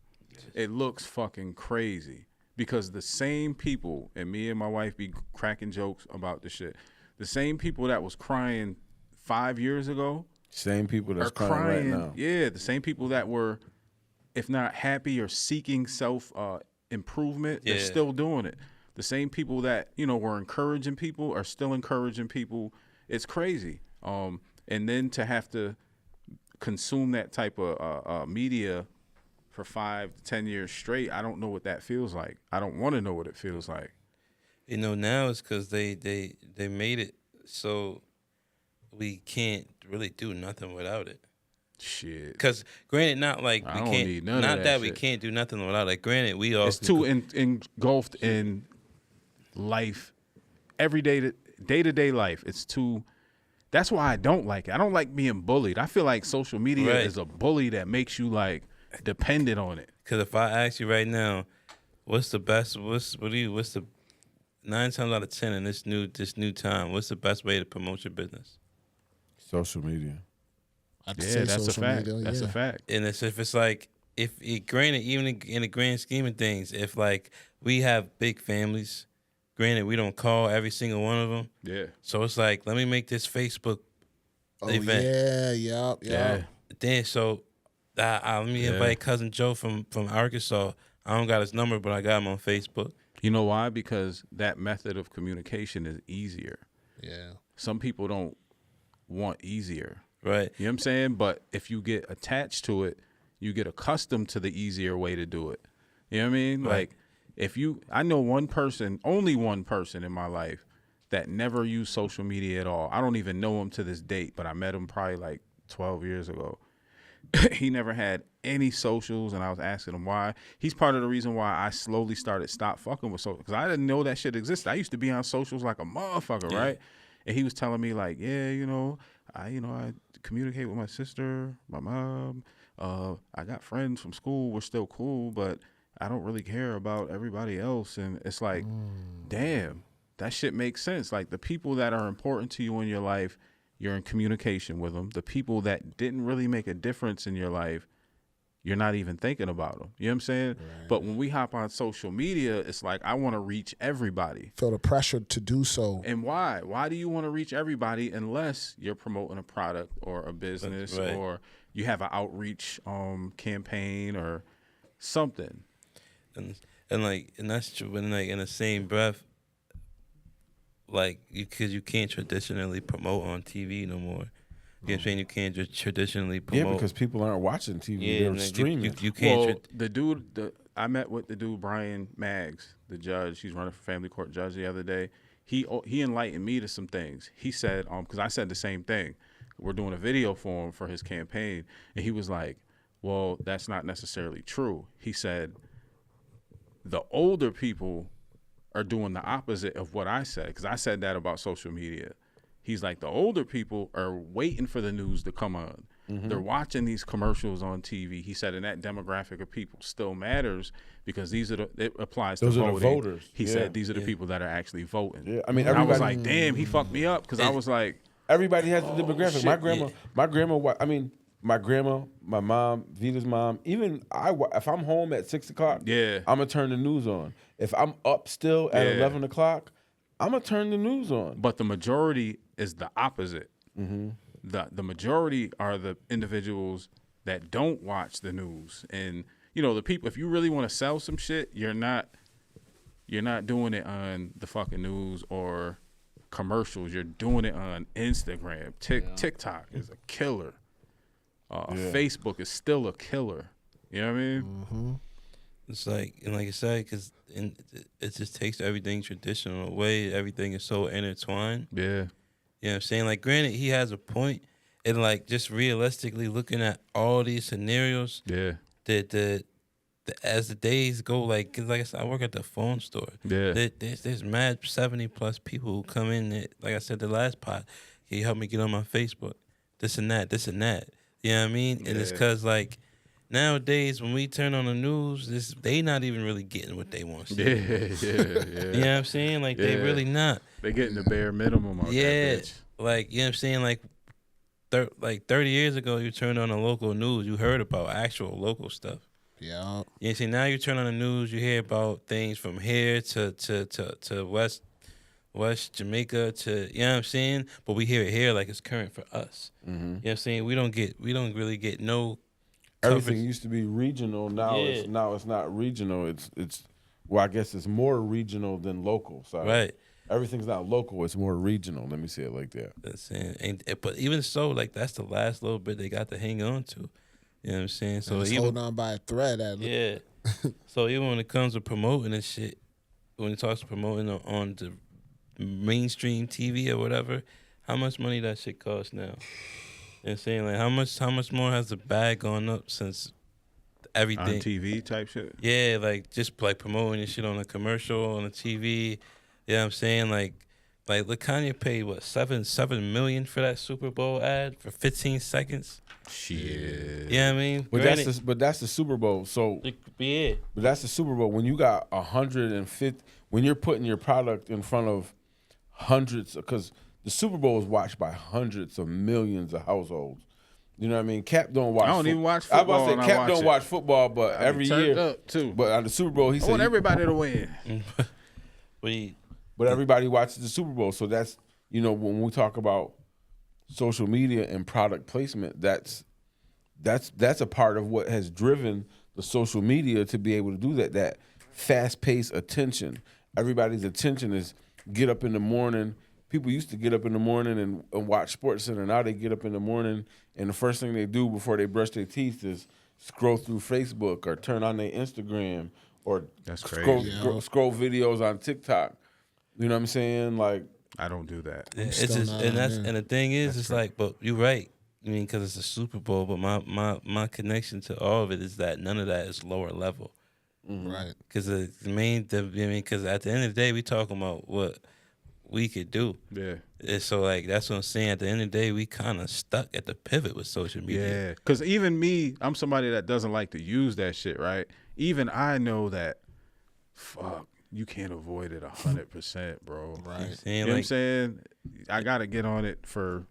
It looks fucking crazy because the same people, and me and my wife be cracking jokes about the shit, the same people that was crying 5 years ago Same people that's are crying right now. Yeah, the same people that were, if not happy or seeking self improvement, they're Yeah. still doing it. The same people that were encouraging people are still encouraging people. It's crazy. And then to have to consume that type of media for 5 to 10 years straight, I don't know what that feels like. I don't want to know what it feels like. now it's because they made it so we can't really do nothing without it. Shit. Because granted, not like I we don't can't, need none of not that that we shit. can't do nothing without it. Granted, we all It's too engulfed in life, day-to-day life. It's too. That's why I don't like it. I don't like being bullied. I feel like social media Right. is a bully that makes you like dependent on it. Because if I ask you right now, what's the best? What's the 9 times out of 10 in this new time? What's the best way to promote your business? Social media. I'd Yeah, say that's a social fact. media, That's yeah. a fact. And if it's like granted, even in the grand scheme of things, if like we have big families, granted we don't call every single one of them. Yeah. So it's like, let me make this Facebook event. Yeah. Then so let me invite cousin Joe from Arkansas. I don't got his number, but I got him on Facebook. You know why? Because that method of communication is easier. Yeah. Some people don't want easier. Right. You know what I'm saying? But if you get attached to it, you get accustomed to the easier way to do it. You know what I mean? Right. Like, I know one person, only one person in my life that never used social media at all. I don't even know him to this date, but I met him probably like 12 years ago. He never had any socials, and I was asking him why. He's part of the reason why I slowly stop fucking with social, because I didn't know that shit existed. I used to be on socials like a motherfucker, right? And he was telling me like, I communicate with my sister, my mom. I got friends from school. We're still cool, but I don't really care about everybody else. And it's like, damn, that shit makes sense. Like, the people that are important to you in your life, you're in communication with them. The people that didn't really make a difference in your life, you're not even thinking about them. You know what I'm saying? Right. But when we hop on social media, it's like, I want to reach everybody. Feel the pressure to do so. And why? Why do you want to reach everybody unless you're promoting a product or a business or you have an outreach campaign or something? And that's true. And like in the same breath, like because you can't traditionally promote on TV no more. You know what I'm saying? You can't just traditionally promote. Yeah, because people aren't watching TV; they're streaming. You can't. Well, the dude, I met with the dude Brian Maggs, the judge. He's running for family court judge the other day. He enlightened me to some things. He said, because I said the same thing. We're doing a video for him for his campaign, and he was like, "Well, that's not necessarily true." He said, "The older people are doing the opposite of what I said," because I said that about social media. He's like, the older people are waiting for the news to come on. Mm-hmm. They're watching these commercials on TV. He said, and that demographic of people still matters because it applies to voting. Those are the voters. He said these are the people that are actually voting. Yeah, I mean, I was like, damn, he fucked me up because I was like, everybody has the demographic. Shit, my grandma, my mom, Vita's mom. Even if I'm home at 6 o'clock, I'm gonna turn the news on. If I'm up still at 11 o'clock, I'm gonna turn the news on. But the majority is the opposite. Mm-hmm. The majority are the individuals that don't watch the news, and the people. If you really want to sell some shit, you're not doing it on the fucking news or commercials. You're doing it on Instagram. TikTok is a killer. Facebook is still a killer. You know what I mean? Mm-hmm. It's like, and like I said, because it just takes everything traditional away. Everything is so intertwined. Yeah. You know what I'm saying? Like, granted, he has a point, and like just realistically looking at all these scenarios. Yeah. That as the days go, like, cause like I said, I work at the phone store. Yeah. There's mad 70+ people who come in. That, like I said, the last pot, can you help me get on my Facebook? This and that. You know what I mean? And it's cause like. Nowadays, when we turn on the news, they not even really getting what they want to see. Yeah. You know what I'm saying? Like, they really not. They getting the bare minimum on that bitch. Like, you know what I'm saying? Like 30 years ago, you turned on the local news, you heard about actual local stuff. Yeah. You know what I'm saying? Now you turn on the news, you hear about things from here to West Jamaica to, you know what I'm saying? But we hear it here like it's current for us. Mm-hmm. You know what I'm saying? We don't really get no everything used to be regional. Now it's not regional. It's I guess it's more regional than local. So right. Everything's not local. It's more regional. Let me say it like that. That's it. But even so, like that's the last little bit they got to hang on to. You know what I'm saying? So it's holding on by a thread. Yeah. So even when it comes to promoting and shit, when it talks to promoting on the mainstream TV or whatever, how much money that shit costs now? You know what I'm saying? Like, how much more has the bag gone up since everything? On TV type shit? Yeah, like, just, like, promoting your shit on a commercial, on the TV. You know what I'm saying? Like look, Kanye paid, what, $7 million for that Super Bowl ad for 15 seconds? Shit. You know what I mean? But that's the Super Bowl. So, yeah. But that's the Super Bowl. When you got 150, when you're putting your product in front of hundreds, because the Super Bowl is watched by hundreds of millions of households. You know what I mean? Cap don't watch. I don't even watch I football. was about to say Cap don't watch football, but every year, up too. But on the Super Bowl, he said I want everybody to win. But everybody watches the Super Bowl, so that's when we talk about social media and product placement, that's a part of what has driven the social media to be able to do that. That fast-paced attention. Everybody's attention is get up in the morning. People used to get up in the morning and watch SportsCenter. Now they get up in the morning and the first thing they do before they brush their teeth is scroll through Facebook or turn on their Instagram or scroll videos on TikTok. You know what I'm saying? Like, I don't do that. It's just, and the thing is, it's like, but you're right. I mean, because it's a Super Bowl, but my connection to all of it is that none of that is lower level. Right. Because because at the end of the day, we talking about what we could do. Yeah. And so, like, that's what I'm saying. At the end of the day, we kind of stuck at the pivot with social media. Yeah. Because even me, I'm somebody that doesn't like to use that shit, right? Even I know that, fuck, you can't avoid it 100%, bro. Right. You know what I'm saying? I got to get on it for...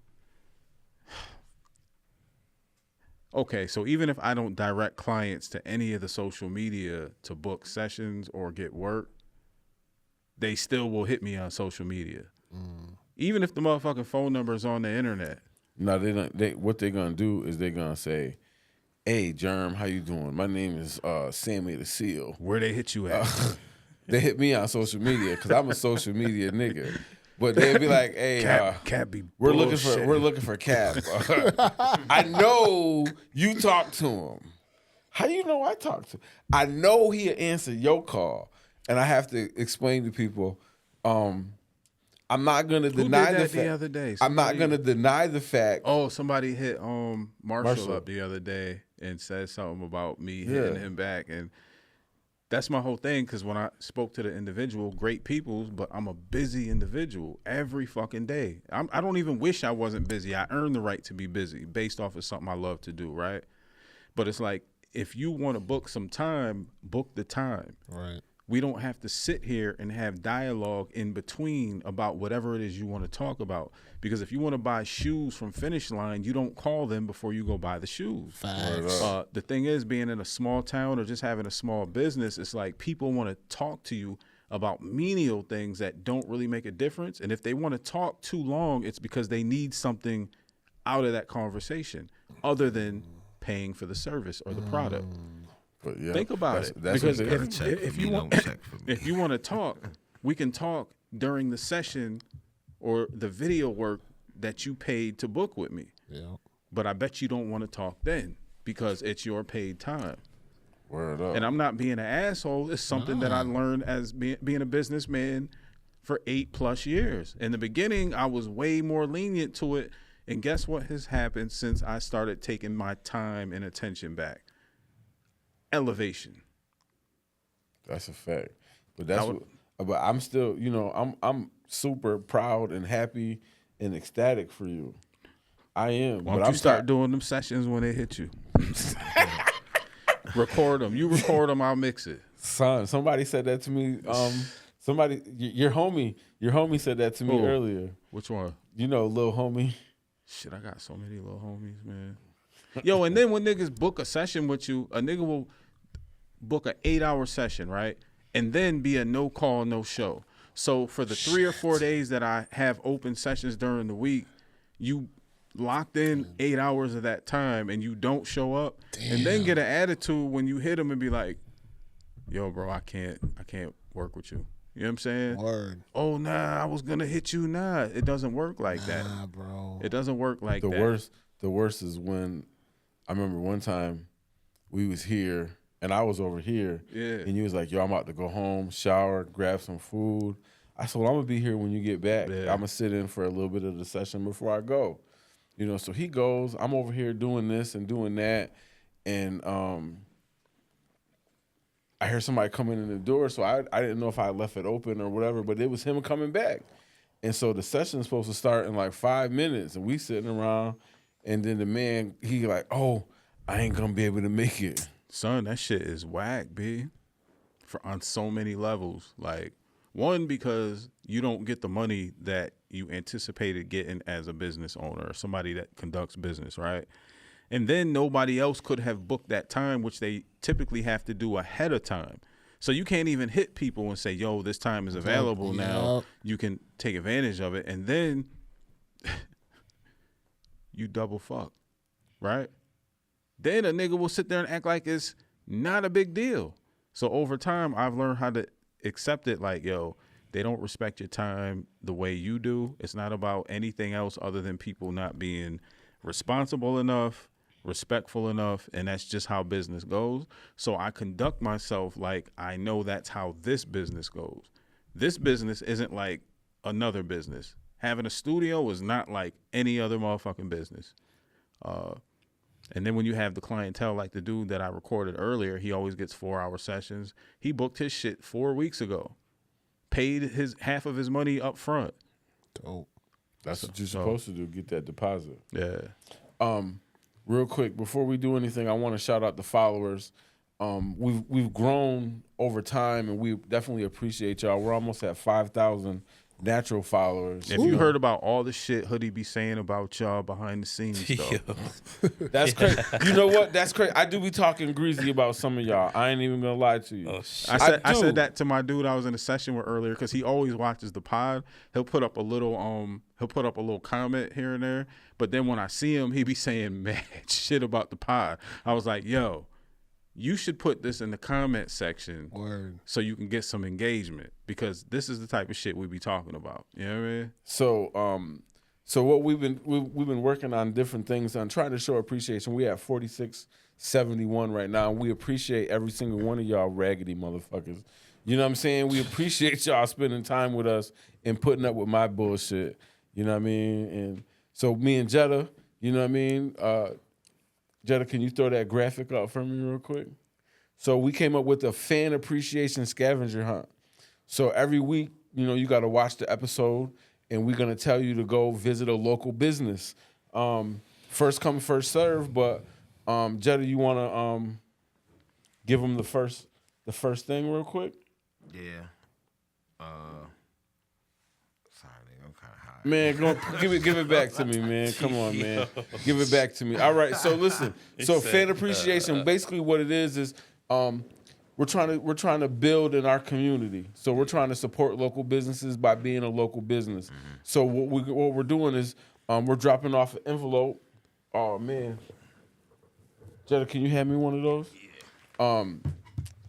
Okay, so even if I don't direct clients to any of the social media to book sessions or get work, they still will hit me on social media. Even if the motherfucking phone number is on the internet. No, what they're going to do is they're going to say, hey, Germ, how you doing? My name is Sammy the Seal. Where they hit you at? They hit me on social media because I'm a social media nigga. But they'd be like, "Hey, Cap be we're looking for Cap. I know you talked to him. How do you know I talked to him? I know he'll answer your call." And I have to explain to people, I'm not going to deny the fact. The other day? I'm not going to deny the fact. Oh, somebody hit Marshall up the other day and said something about me hitting him back, and that's my whole thing, because when I spoke to the individual, great people, but I'm a busy individual every fucking day. I don't even wish I wasn't busy. I earn the right to be busy based off of something I love to do, right? But it's like, if you want to book some time, book the time. Right. We don't have to sit here and have dialogue in between about whatever it is you want to talk about. Because if you want to buy shoes from Finish Line, you don't call them before you go buy the shoes. The thing is, being in a small town or just having a small business, it's like people want to talk to you about menial things that don't really make a difference. And if they want to talk too long, it's because they need something out of that conversation other than paying for the service or the product. But yeah, think about it. Because if you want to talk, we can talk during the session or the video work that you paid to book with me. Yeah. But I bet you don't want to talk then because it's your paid time. Word up. And I'm not being an asshole. It's something that I learned as being a businessman for 8+ years. In the beginning, I was way more lenient to it. And guess what has happened since I started taking my time and attention back? Elevation. That's a fact. But but I'm still, I'm super proud and happy and ecstatic for you. I am. Why don't you start doing them sessions when they hit you? Record them. You record them, I'll mix it. Son, somebody said that to me. Your homie said that to me earlier. Which one? Lil homie. Shit, I got so many little homies, man. Yo, and then when niggas book a session with you, a nigga will book an 8-hour session, right? And then be a no call, no show. So for the 3 or 4 days that I have open sessions during the week, you locked in 8 hours of that time and you don't show up. And then get an attitude when you hit them and be like, yo, bro, I can't work with you. You know what I'm saying? Word. Oh, nah, I was going to hit you. Nah, it doesn't work like that. Nah, bro. It doesn't work like that. The worst is when I remember one time we was here and I was over here. Yeah. And you was like, yo, I'm about to go home, shower, grab some food. I said, well, I'm going to be here when you get back. Yeah. I'm going to sit in for a little bit of the session before I go. So he goes, I'm over here doing this and doing that. And I heard somebody coming in the door, so I didn't know if I left it open or whatever, but it was him coming back. And so the session's supposed to start in like 5 minutes, and we sitting around, and then the man, he like, oh, I ain't gonna be able to make it. Son, that shit is whack, B. On so many levels. Like, one, because you don't get the money that you anticipated getting as a business owner or somebody that conducts business, right? And then nobody else could have booked that time, which they typically have to do ahead of time. So you can't even hit people and say, yo, this time is available now. You can take advantage of it. And then you double fuck, right? Then a nigga will sit there and act like it's not a big deal. So over time, I've learned how to accept it like, yo, they don't respect your time the way you do. It's not about anything else other than people not being responsible enough, respectful enough, and that's just how business goes. So I conduct myself like I know that's how this business goes. This business isn't like another business. Having a studio is not like any other motherfucking business. And then when you have the clientele like the dude that I recorded earlier, he always gets 4-hour sessions. He booked his shit 4 weeks ago, paid his half of his money up front. Dope. That's what you're supposed to do, get that deposit. Yeah. Real quick, before we do anything, I want to shout out the followers. We've grown over time, and we definitely appreciate y'all. We're almost at 5,000 natural followers. If you heard about all the shit Hoodie be saying about y'all behind the scenes stuff. That's crazy. You know what? That's crazy. I do be talking greasy about some of y'all. I ain't even gonna lie to you. I said that to my dude I was in a session with earlier because he always watches the pod. He'll put up a little comment here and there. But then when I see him, he be saying mad shit about the pod. I was like, yo, you should put this in the comment section so you can get some engagement, because this is the type of shit we be talking about. You know what I mean? So what we've been working on different things on trying to show appreciation. We have 4671 right now, and we appreciate every single one of y'all raggedy motherfuckers. You know what I'm saying? We appreciate y'all spending time with us and putting up with my bullshit. You know what I mean? And so me and Jetta, you know what I mean? Jetta, can you throw that graphic up for me real quick? So we came up with a fan appreciation scavenger hunt. So every week, you know, you got to watch the episode, and we're going to tell you to go visit a local business. First come, first serve, but Jetta, you want to give them the first thing real quick? Yeah. Sorry, nigga, I'm kind of high. Man, give it back to me, man. Come on, man. Give it back to me. All right, so listen. So fan appreciation, basically what it is we're trying to build in our community. So we're trying to support local businesses by being a local business. Mm-hmm. So what we're doing is we're dropping off an envelope. Oh man, Jetta, can you hand me one of those? Yeah.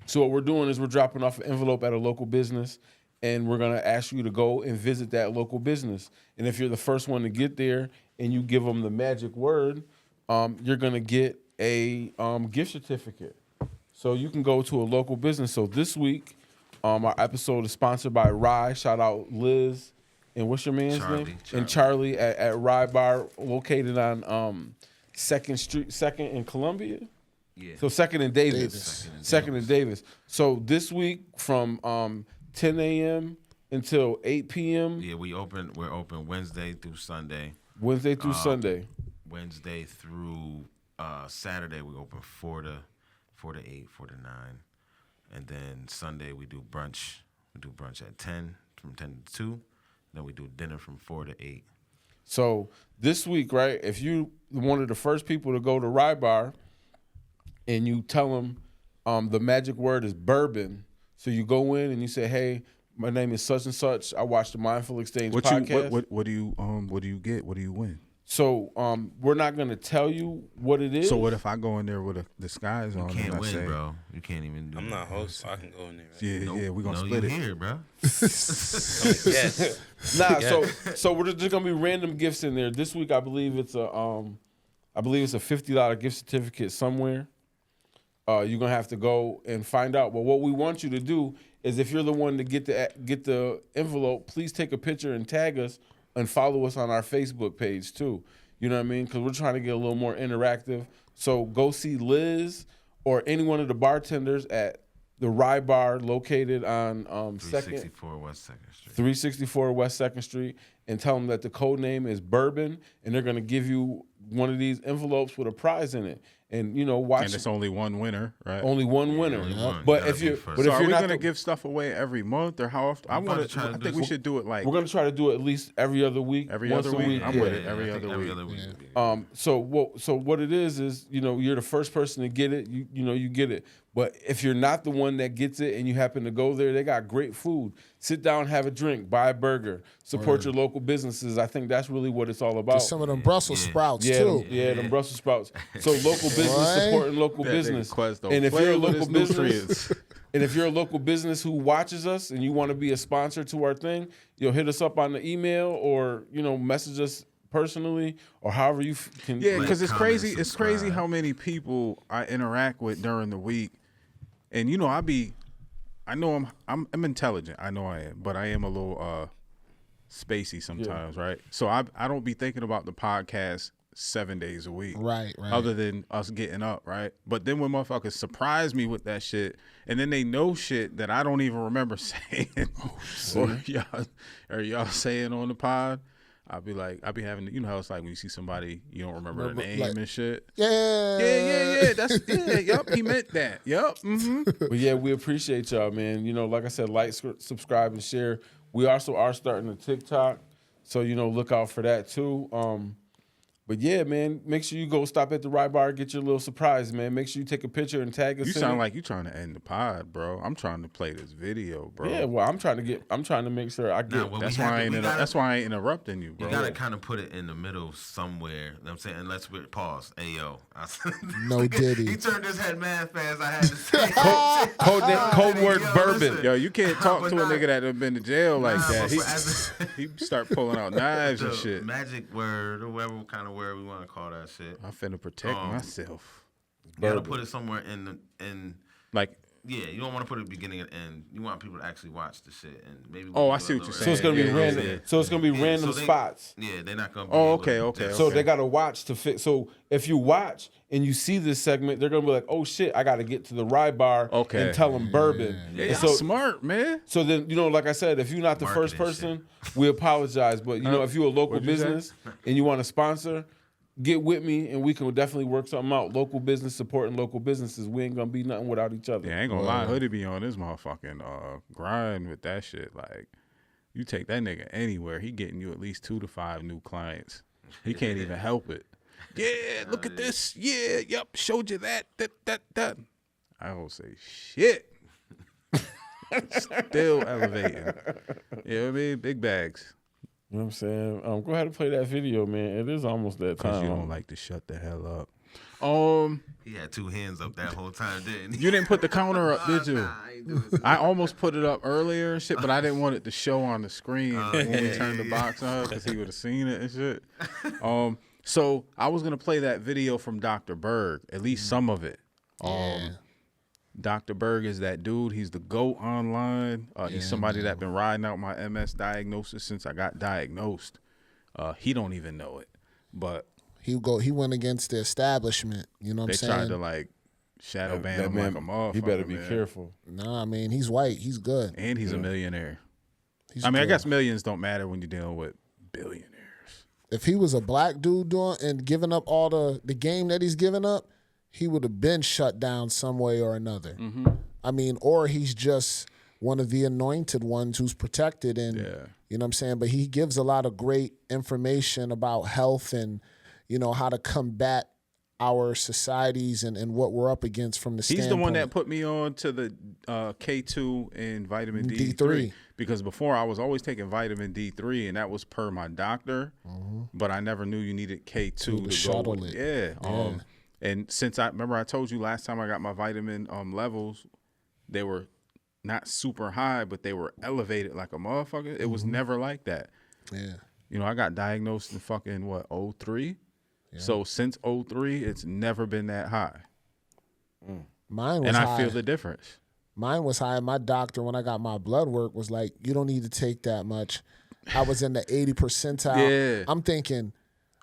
So what we're doing is we're dropping off an envelope at a local business, and we're gonna ask you to go and visit that local business. And if you're the first one to get there and you give them the magic word, you're gonna get a gift certificate. So you can go to a local business. So this week, our episode is sponsored by Rye. Shout out Liz and what's your man's name? And Charlie at Rye Bar, located on 2nd Street, 2nd and Columbia. Yeah. So 2nd and Davis. 2nd and Davis. So this week from 10 a.m. until 8 p.m. Yeah, we're open Wednesday through Sunday. Wednesday through Sunday. Wednesday through Saturday we open 4 to 8, 4 to 9. And then Sunday we do brunch. We do brunch at 10, from 10 to 2. Then we do dinner from 4 to 8. So this week, right, if you one of the first people to go to Rye Bar and you tell them the magic word is bourbon, so you go in and you say, hey, my name is such and such. I watch the Mindful Exchange podcast. What do you get? What do you win? So we're not going to tell you what it is. So what if I go in there with a disguise on? You can't win, bro. You can't even do it. I'm not host, so I can go in there. Right? Yeah, we're going to split it. Here, bro. So we're just going to be random gifts in there. This week I believe it's a $50 gift certificate somewhere. You're going to have to go and find out. But what we want you to do is, if you're the one to get the envelope, please take a picture and tag us and follow us on our Facebook page too. You know what I mean? Because we're trying to get a little more interactive. So go see Liz or any one of the bartenders at the Rye Bar, located on 364 West 2nd Street. 364 West 2nd Street, and tell them that the code name is Bourbon, and they're going to give you one of these envelopes with a prize in it. and watch. And it's only one winner, right? Only one winner. only one. But Gotta if be you're, first. but So if are you're we not gonna give stuff away every month or how often? I think we should do it like we're gonna try to do it at least every other week. Once other a week. I'm yeah. with it. Every I think other every week. other week. would be- So what it is you're the first person to get it. You get it. But if you're not the one that gets it and you happen to go there, they got great food. Sit down, have a drink, buy a burger, support your local businesses. I think that's really what it's all about. There's some of them Brussels sprouts too. Them Brussels sprouts. So local business supporting local That business. nigga Quest don't And if play you're a with local his business, nutrients. and if you're a local business who watches us and you want to be a sponsor to our thing, you'll hit us up on the email or message us personally or however you can. Yeah, Like, because it's comment, crazy. It's crazy subscribe. how many people I interact with during the week, and I know I'm intelligent. I know I am, but I am a little spacey sometimes, right? So I don't be thinking about the podcast 7 days a week, Right. other than us getting up, right? But then when motherfuckers surprise me with that shit, and then they know shit that I don't even remember saying, or y'all saying on the pod, I'll be having, how it's like when you see somebody you don't remember the name and shit. Yeah. That's Yup, he meant that. Yup. Mm-hmm. But yeah, we appreciate y'all, man. Like I said, like, subscribe, and share. We also are starting a TikTok, so look out for that too. But yeah, man, make sure you go stop at the Rye Bar, get your little surprise, man. Make sure you take a picture and tag us. You in sound it. like you trying to end the pod, bro. I'm trying to play this video, bro. Yeah, well, I'm trying to make sure I get. Nah, well, That's why I ain't interrupting you, bro. You gotta kind of put it in the middle somewhere. You know what I'm saying? Unless we pause. Hey, yo. No Diddy. He turned his head mad fast. I had to say. Code word bourbon. listen. Yo, you can't talk But to a nah. nigga that have been to jail like Nah, that. but He start pulling out knives and the shit. magic word or whatever kind of word we want to call that shit. I'm finna protect myself. You gotta put it somewhere in. Like, Yeah, you don't want to put it at the beginning and end. You want people to actually watch the shit and maybe. I see what you're So saying. it's gonna be Yeah, random. yeah. So it's gonna be random so they- spots. Yeah, they're not gonna. Be Oh, able to- okay. So they gotta watch to fit. So if you watch and you see this segment, they're gonna be like, "Oh shit, I gotta get to the Rye Bar Okay. and tell them bourbon." Yeah, And y'all smart, man. So then, like I said, if you're not the first Marketing person, we apologize. But if you're a local What'd you say? business and you want to sponsor, get with me and we can definitely work something out. Local business supporting local businesses. We ain't gonna be nothing without each other. Yeah, I ain't gonna lie. Hoodie be on his motherfucking grind with that shit. Like, you take that nigga anywhere, he getting you at least 2 to 5 new clients. He can't even help it. Yeah, look at this. Yeah, yep, showed you that. I don't say shit. Still elevating. You know what I mean? Big bags. You know what I'm saying? Go ahead and play that video, man. It is almost that time. Because you don't like to shut the hell up. He had 2 hands up that whole time, didn't he? You didn't put the counter up, did you? Nah, I ain't doing it. I almost put it up earlier and shit, but I didn't want it to show on the screen when we turned the box up because he would have seen it and shit. So I was gonna play that video from Dr. Berg, at least some of it. Dr. Berg is that dude. He's the GOAT online. He's somebody that been riding out my MS diagnosis since I got diagnosed. He don't even know it, but He went against the establishment. You know what I'm they saying? tried to like shadow ban him like a motherfucker. He better be man. careful. Nah, man, he's white. He's good. And he's a millionaire. He's I mean, I good. guess millions don't matter when you're dealing with billionaires. If he was a black dude doing and giving up all the game that he's giving up, he would have been shut down some way or another. Mm-hmm. I mean, or he's just one of the anointed ones who's protected and you know what I'm saying? But he gives a lot of great information about health and, how to combat our societies and what we're up against from the standpoint. He's the one that put me on to the K2 and vitamin D3. Because before I was always taking vitamin D3 and that was per my doctor, but I never knew you needed K2 to shuttle go with it. Yeah. And since I told you last time I got my vitamin levels, they were not super high, but they were elevated like a motherfucker. It was never like that. Yeah. I got diagnosed in fucking 03. Yeah. So since 03, it's never been that high. Mine was and high. I feel the difference. Mine was high. My doctor, when I got my blood work, was like, you don't need to take that much. I was in the 80 percentile. Yeah. I'm thinking,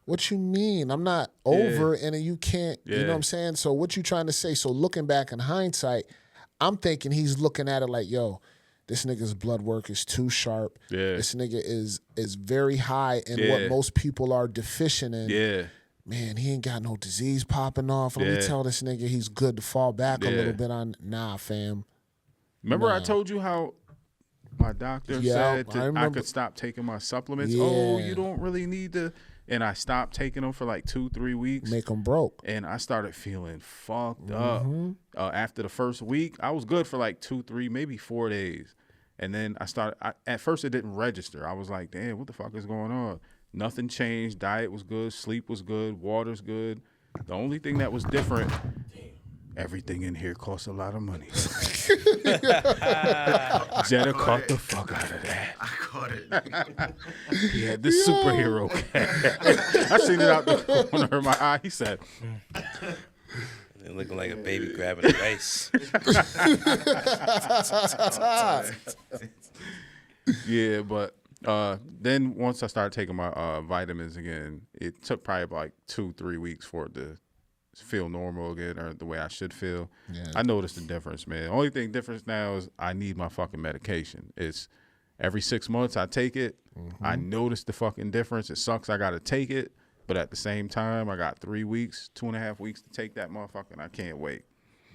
what you mean? I'm not over and you can't, you know what I'm saying? So what you trying to say? So looking back in hindsight, I'm thinking he's looking at it like, yo, this nigga's blood work is too sharp. Yeah. This nigga is very high in what most people are deficient in. Yeah. man, he ain't got no disease popping off. Let me tell this nigga he's good to fall back a little bit on. Nah, fam. Remember I told you how my doctor said I could stop taking my supplements? Yeah. Oh, you don't really need to. And I stopped taking them for like 2-3 weeks. Make them broke. And I started feeling fucked up. After the first week, I was good for like 2-3, maybe 4 days. And then at first it didn't register. I was like, damn, what the fuck is going on? Nothing changed. Diet was good. Sleep was good. Water's good. The only thing that was different, everything in here costs a lot of money. Jetta caught the fuck out of that. I caught it. He had this superhero cat. I seen it out the corner of my eye. He said, They're looking like a baby grabbing rice. yeah, but then once I started taking my vitamins again, it took probably like 2-3 weeks for it to feel normal again, or the way I should feel. Yeah. I noticed the difference, man. The only thing difference now is I need my fucking medication. It's every 6 months I take it. I notice the fucking difference. It sucks I gotta take it, but at the same time I got 3 weeks, 2.5 weeks to take that motherfucker, and I can't wait.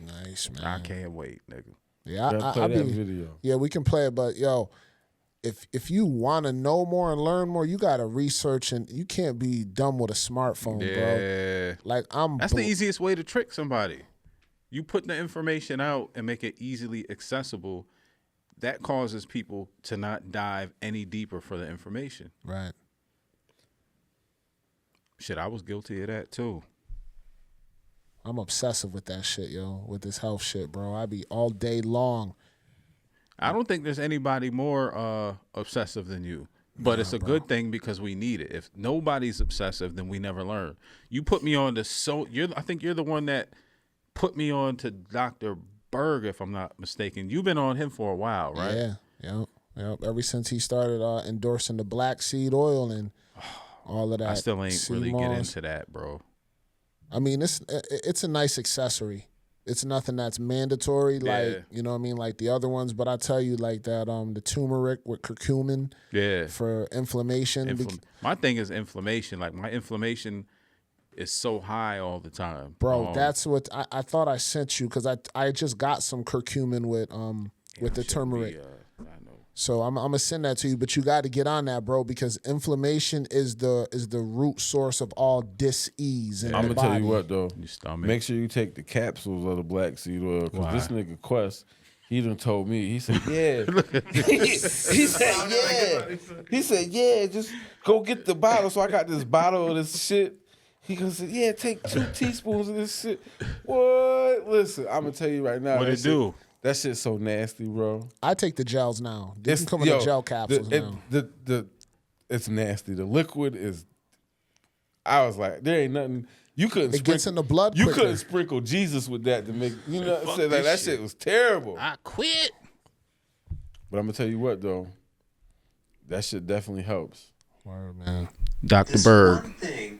Nice, man. I can't wait, nigga. Yeah, play that video. Yeah, we can play it, but yo, if you want to know more and learn more, you got to research, and you can't be dumb with a smartphone, bro. Like That's the easiest way to trick somebody. You put the information out and make it easily accessible. That causes people to not dive any deeper for the information. Right. Shit, I was guilty of that too. I'm obsessive with that shit, yo, with this health shit, bro. I be all day long. I don't think there's anybody more obsessive than you, but it's a good thing because we need it. If nobody's obsessive, then we never learn. You put me on to I think you're the one that put me on to Dr. Berg, if I'm not mistaken. You've been on him for a while, right? Yeah. Ever since he started endorsing the black seed oil and all of that. I still ain't really get into that, bro. I mean, it's a nice accessory. It's nothing that's mandatory, like, you know what I mean, like the other ones. But I tell you, like that, the turmeric with curcumin for inflammation. My thing is inflammation. Like, my inflammation is so high all the time. Bro, that's what I thought I sent you, because I just got some curcumin with the turmeric. I know. So I'm gonna send that to you, but you got to get on that, bro, because inflammation is the root source of all dis-ease in the body. I'm gonna tell you what though, your stomach. Make sure you take the capsules of the black seed oil, because this nigga Quest, he done told me. He said, yeah. He said, yeah. Just go get the bottle. So I got this bottle of this shit. He goes, yeah, take 2 teaspoons of this shit. What? Listen, I'm gonna tell you right now. What it do? That shit's so nasty, bro. I take the gels now. They can come in the gel capsules now. It's nasty. The liquid is. I was like, there ain't nothing. You couldn't. It gets in the blood. You couldn't sprinkle Jesus with that to make. You know what I'm saying? Like, that shit was terrible. I quit. But I'm gonna tell you what though. That shit definitely helps. Word, man. Dr. Berg. One thing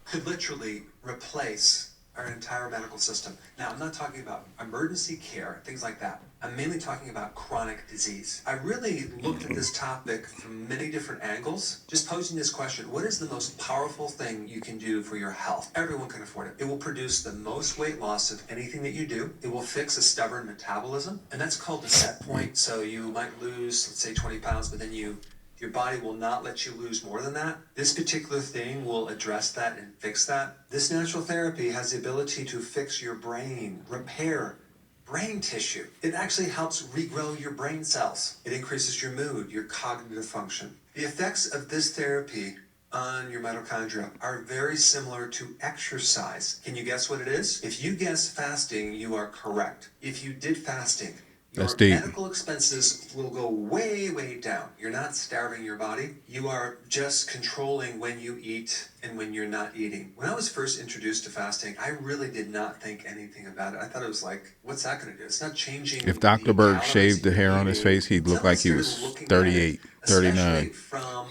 could literally replace our entire medical system. Now, I'm not talking about emergency care, things like that. I'm mainly talking about chronic disease. I really looked at this topic from many different angles, just posing this question: what is the most powerful thing you can do for your health? Everyone can afford it. It will produce the most weight loss of anything that you do. It will fix a stubborn metabolism, and that's called the set point. So you might lose, let's say, 20 pounds, but then your body will not let you lose more than that. This particular thing will address that and fix that. This natural therapy has the ability to fix your brain, repair brain tissue. It actually helps regrow your brain cells. It increases your mood, your cognitive function. The effects of this therapy on your mitochondria are very similar to exercise. Can you guess what it is? If you guess fasting, you are correct. If you did fasting, your medical expenses will go way, way down. You're not starving your body. You are just controlling when you eat and when you're not eating. When I was first introduced to fasting, I really did not think anything about it. I thought it was like, what's that going to do? It's not changing. If Dr. Berg shaved the hair on his face, he'd look like he was 38, 39.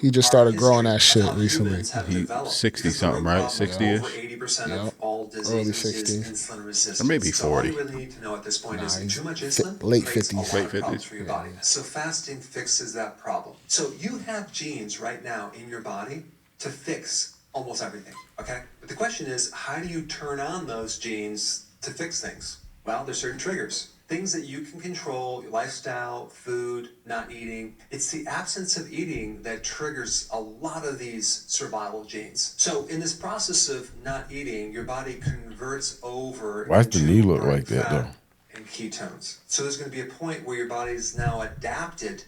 He just started growing that shit recently. He's 60-something, right? 60-ish? 80% of all diseases is insulin resistance. Or maybe 40. So all you really need to know at this point is too much insulin late creates 50s. a lot of problems for your body. So fasting fixes that problem. So you have genes right now in your body to fix almost everything, okay? But the question is, how do you turn on those genes to fix things? Well, there's certain triggers. Things that you can control, your lifestyle, food, not eating. It's the absence of eating that triggers a lot of these survival genes. So in this process of not eating, your body converts over Why does the knee look like that, fat though? and ketones. So there's going to be a point where your body is now adapted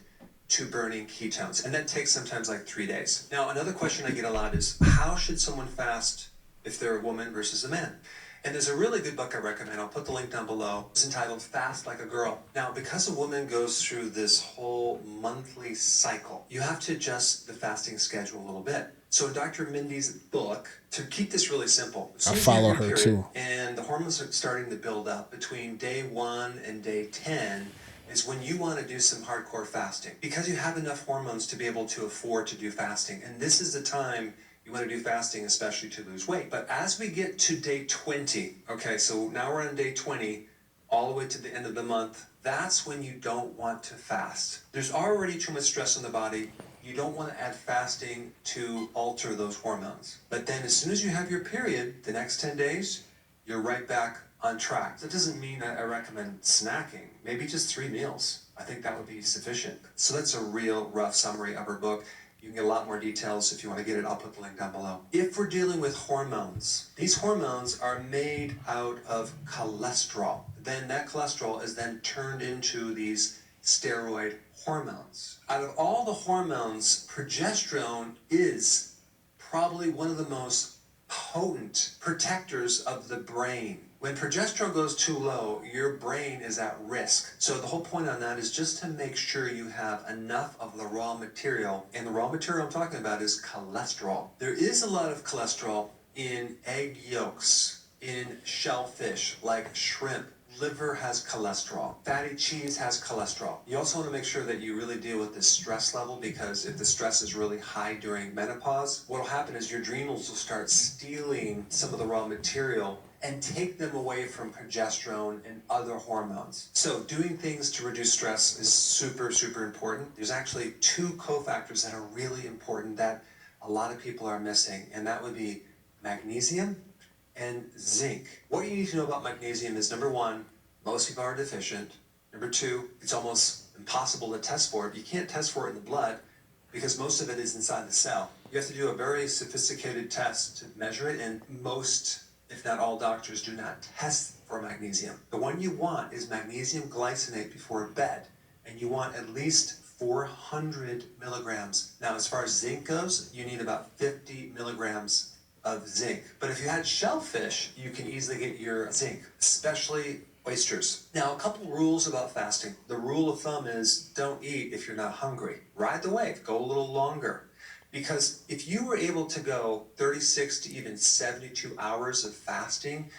to burning ketones, and that takes sometimes like 3 days. Now, another question I get a lot is, how should someone fast if they're a woman versus a man? And there's a really good book I recommend. I'll put the link down below. It's entitled Fast Like a Girl. Now, because a woman goes through this whole monthly cycle, you have to adjust the fasting schedule a little bit. So in Dr. Mindy's book, to keep this really simple, I follow her too. And the hormones are starting to build up between day 1 and day 10 is when you want to do some hardcore fasting, because you have enough hormones to be able to afford to do fasting. And this is the time you want to do fasting, especially to lose weight. But as we get to day 20, okay, so now we're on day 20, all the way to the end of the month, that's when you don't want to fast. There's already too much stress on the body. You don't want to add fasting to alter those hormones. But then as soon as you have your period, the next 10 days, you're right back on track. That doesn't mean that I recommend snacking. Maybe just 3 meals. I think that would be sufficient. So that's a real rough summary of her book. You can get a lot more details if you want to get it. I'll put the link down below. If we're dealing with hormones, these hormones are made out of cholesterol. Then that cholesterol is then turned into these steroid hormones. Out of all the hormones, progesterone is probably one of the most potent protectors of the brain. When progesterone goes too low, your brain is at risk. So the whole point on that is just to make sure you have enough of the raw material. And the raw material I'm talking about is cholesterol. There is a lot of cholesterol in egg yolks, in shellfish, like shrimp. Liver has cholesterol. Fatty cheese has cholesterol. You also want to make sure that you really deal with the stress level, because if the stress is really high during menopause, what will happen is your adrenals will start stealing some of the raw material and take them away from progesterone and other hormones. So doing things to reduce stress is super, super important. There's actually 2 cofactors that are really important that a lot of people are missing, and that would be magnesium and zinc. What you need to know about magnesium is, number 1, most people are deficient. Number 2, it's almost impossible to test for it. You can't test for it in the blood because most of it is inside the cell. You have to do a very sophisticated test to measure it, and most, if not all, doctors do not test for magnesium. The one you want is magnesium glycinate before bed, and you want at least 400 milligrams. Now, as far as zinc goes, you need about 50 milligrams of zinc. But if you had shellfish, you can easily get your zinc, especially oysters. Now, a couple rules about fasting. The rule of thumb is don't eat if you're not hungry. Ride the wave, go a little longer. Because if you were able to go 36 to even 72 hours of fasting,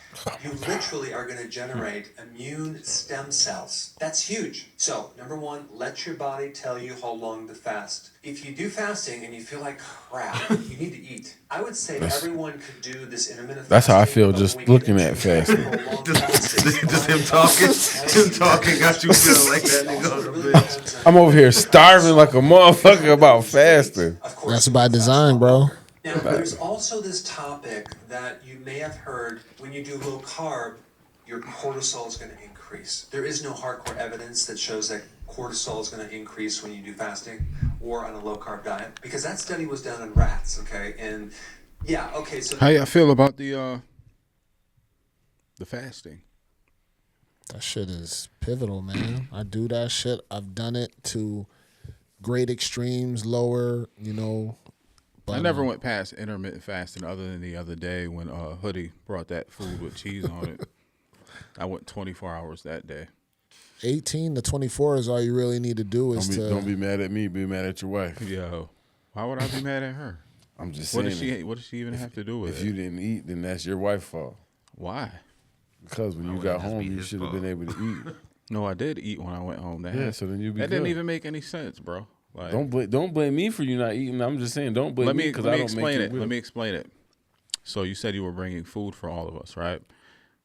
you literally are going to generate immune stem cells. That's huge. So, number 1, let your body tell you how long to fast. If you do fasting and you feel like crap, you need to eat. I would say everyone could do this intermittent fasting. That's how I feel just looking at fasting. Just him talking got you feeling like that nigga on the bitch. I'm over here starving like a motherfucker about fasting. That's by design, bro. Now, there's also this topic that you may have heard: when you do low carb, your cortisol is going to increase. There is no hardcore evidence that shows that cortisol is going to increase when you do fasting or on a low carb diet, because that study was done on rats, okay? And yeah, okay, so how y'all feel about the fasting? That shit is pivotal, man. I do that shit. I've done it to great extremes, lower, you know. But, I never went past intermittent fasting other than the other day when Hoodie brought that food with cheese on it. I went 24 hours that day. 18 to 24 is all you really need to do. Don't be mad at me. Be mad at your wife. Yo, why would I be mad at her? I'm just saying. What does she even have to do with it? If you didn't eat, then that's your wife's fault. Why? Because when you got home, you should have been able to eat. No, I did eat when I went home. So then you be that good. didn't even make any sense, bro. Like, don't blame me for you not eating. I'm just saying, don't blame me because I don't make it. Let me explain it. So you said you were bringing food for all of us, right?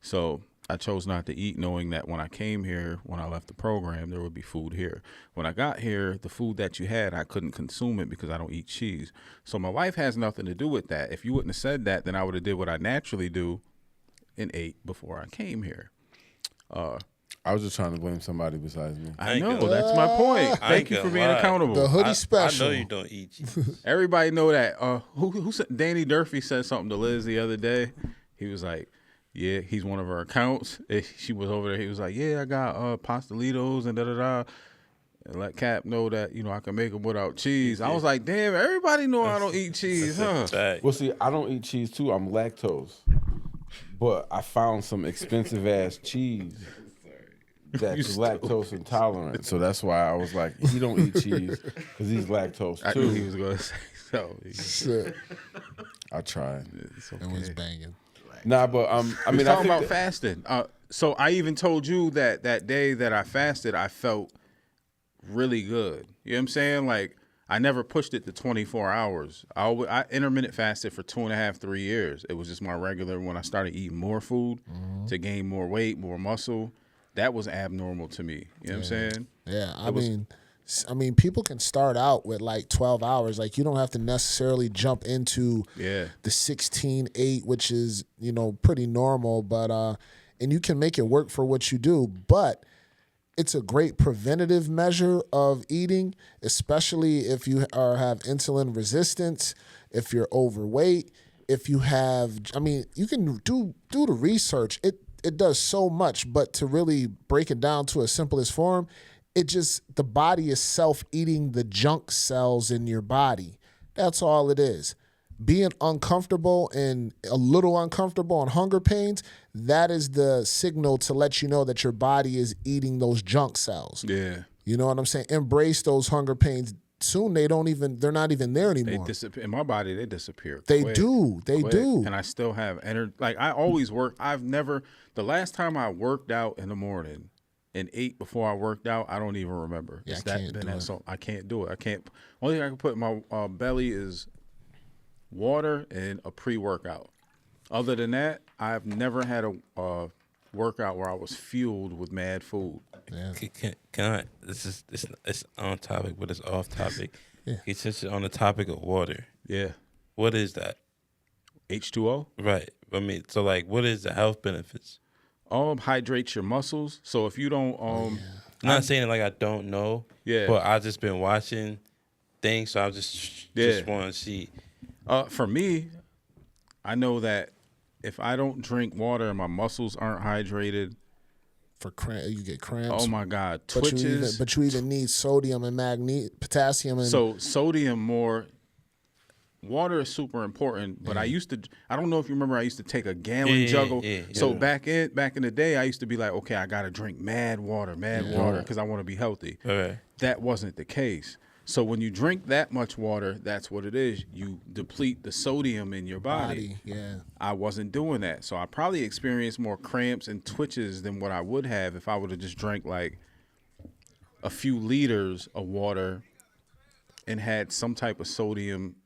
So I chose not to eat, knowing that when I came here, when I left the program, there would be food here. When I got here, the food that you had, I couldn't consume it because I don't eat cheese. So my wife has nothing to do with that. If you wouldn't have said that, then I would have did what I naturally do and ate before I came here. I was just trying to blame somebody besides me. I know, that's my point. Thank you for being accountable. The hoodie special. I know you don't eat cheese. Everybody know that. Who said, Danny Durfee said something to Liz the other day. He was like, yeah, he's one of her accounts. She was over there. He was like, yeah, I got pastelitos and da-da-da. And let Cap know that, I can make them without cheese. I was like, damn, everybody know I don't eat cheese, huh? Well, see, I don't eat cheese, too. I'm lactose. But I found some expensive-ass cheese that's lactose intolerant. So that's why I was like, he don't eat cheese because he's lactose, too. I knew he was going to say so. I tried. It was banging. Nah, but I mean, talking about fasting. So I even told you that day that I fasted, I felt really good. You know what I'm saying? Like, I never pushed it to 24 hours. I intermittent fasted for 2.5, 3 years. It was just my regular. When I started eating more food to gain more weight, more muscle, that was abnormal to me. You know what I'm saying? Yeah, I mean, people can start out with like 12 hours. Like, you don't have to necessarily jump into the 16-8, which is, pretty normal. But and you can make it work for what you do. But it's a great preventative measure of eating, especially if you have insulin resistance, if you're overweight, if you have. I mean, you can do the research. It does so much, but to really break it down to a simplest form, the body is self-eating the junk cells in your body. That's all it is. Being uncomfortable and a little uncomfortable and hunger pains, that is the signal to let you know that your body is eating those junk cells. Yeah. You know what I'm saying? Embrace those hunger pains. Soon they're not even there anymore. They disappear. In my body, they disappear. They quick, do. They quick. do. And I still have energy. Like, I always work. The last time I worked out in the morning and ate before I worked out, I don't even remember. Yeah, I can't do it. I can't. Only thing I can put in my belly is water and a pre-workout. Other than that, I've never had a workout where I was fueled with mad food. Yeah. Can I? It's on topic, but it's off topic. Yeah. Since on the topic of water. Yeah. What is that? H2O. Right. I mean, so like, what is the health benefits? Hydrates your muscles. So if you don't, I'm not saying it like I don't know. Yeah. But I just been watching things, so I just want to see. For me, I know that if I don't drink water and my muscles aren't hydrated, you get cramps. Oh my God, twitches. But you even need sodium and potassium. And so sodium more. Water is super important, but I don't know if you remember, I used to take a gallon juggle. So back in the day, I used to be like, okay, I got to drink mad water because I want to be healthy. Okay. That wasn't the case. So when you drink that much water, that's what it is. You deplete the sodium in your body. Yeah. I wasn't doing that. So I probably experienced more cramps and twitches than what I would have if I would have just drank like a few liters of water and had some type of sodium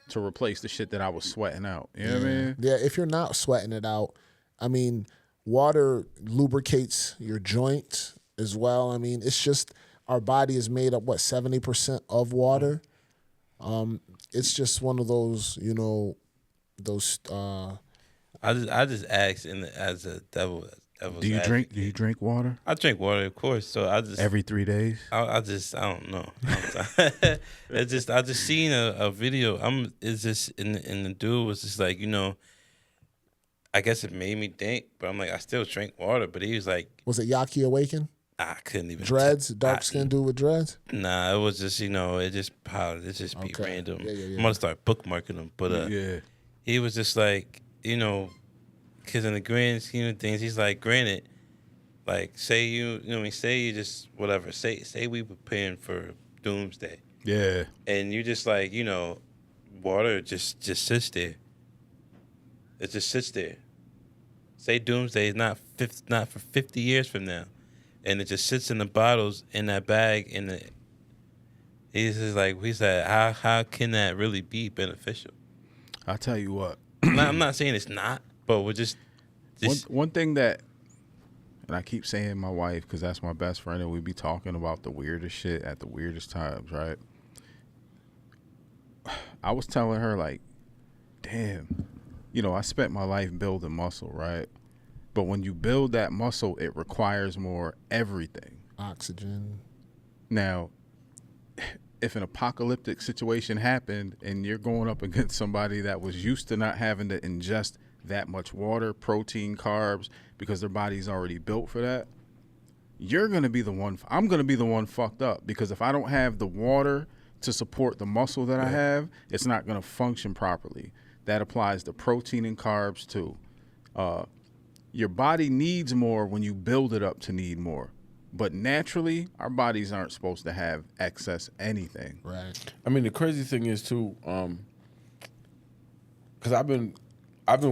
to replace the shit that I was sweating out. You know what I mean? Yeah, if you're not sweating it out, I mean, water lubricates your joints as well. I mean, it's just our body is made up, 70% of water. It's just one of those, those. I just asked as a devil's Do you drink water? I drink water, of course. So I just every 3 days. I don't know. I just seen a video. It's just and the dude was just like, I guess it made me think, but I'm like, I still drink water. But he was like, was it Yaki Awaken? I couldn't even. Dreads, dark skin dude with dreads. Nah, it was just it just piled. It just be random. Yeah. I'm gonna start bookmarking them. But he was just like, because in the grand scheme of things, he's like, granted, like say you just whatever. Say we preparing for doomsday. Yeah. And you just like water just sits there. It just sits there. Say doomsday is not for 50 years from now. And it just sits in the bottles in that bag he's just like, he said, how can that really be beneficial? I'll tell you what. I'm not saying it's not, but we're just one thing that and I keep saying my wife because that's my best friend, and we be talking about the weirdest shit at the weirdest times, right? I was telling her, like, damn, you know, I spent my life building muscle, right? But when you build that muscle, it requires more everything. Oxygen. Now, if an apocalyptic situation happened and you're going up against somebody that was used to not having to ingest that much water, protein, carbs, because their body's already built for that, you're going to be the one, I'm going to be the one fucked up, because if I don't have the water to support the muscle that I have, it's not going to function properly. That applies to protein and carbs too. Your body needs more when you build it up to need more. But naturally, our bodies aren't supposed to have excess anything. Right. I mean, the crazy thing is too, because I've been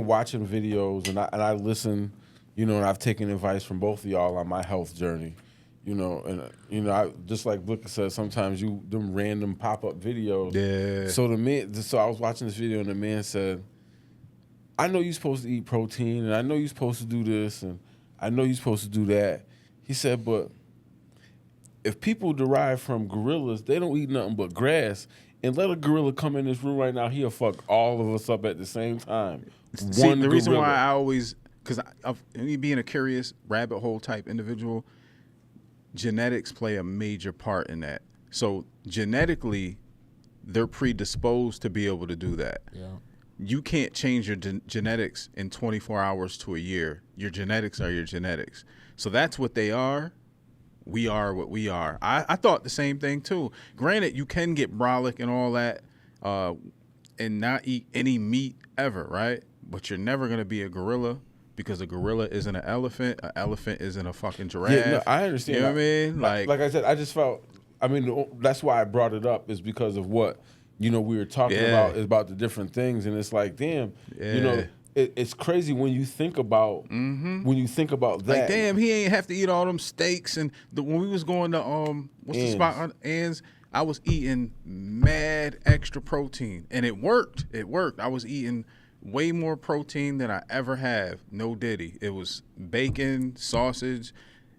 watching videos and I listen, you know, and I've taken advice from both of y'all on my health journey, you know, and you know, I just like Blicka said, sometimes them random pop-up videos. Yeah. So I was watching this video and the man said, I know you're supposed to eat protein and I know you're supposed to do this and I know you're supposed to do that. He said, but if people derive from gorillas, they don't eat nothing but grass. And let a gorilla come in this room right now, he'll fuck all of us up at the same time. See, the reason why I always, because me being a curious rabbit hole type individual, genetics play a major part in that. So genetically, they're predisposed to be able to do that. Yeah. You can't change your genetics in 24 hours to a year. Your genetics are your genetics. So that's what they are. We are what we are. I thought the same thing too. Granted, you can get brolic and all that and not eat any meat ever, right? But you're never going to be a gorilla, because a gorilla isn't an elephant. An elephant isn't a fucking giraffe. Yeah, no, I understand. You know what I mean? Like I said, I just felt, I mean, that's why I brought it up, is because of what, you know, we were talking about, is about the different things. And it's like, damn, you know, it's crazy when you think about that. Like, damn, he ain't have to eat all them steaks. And when we was going to what's the spot on Ann's, I was eating mad extra protein, and it worked. It worked. I was eating way more protein than I ever have. No diddy. It was bacon, sausage,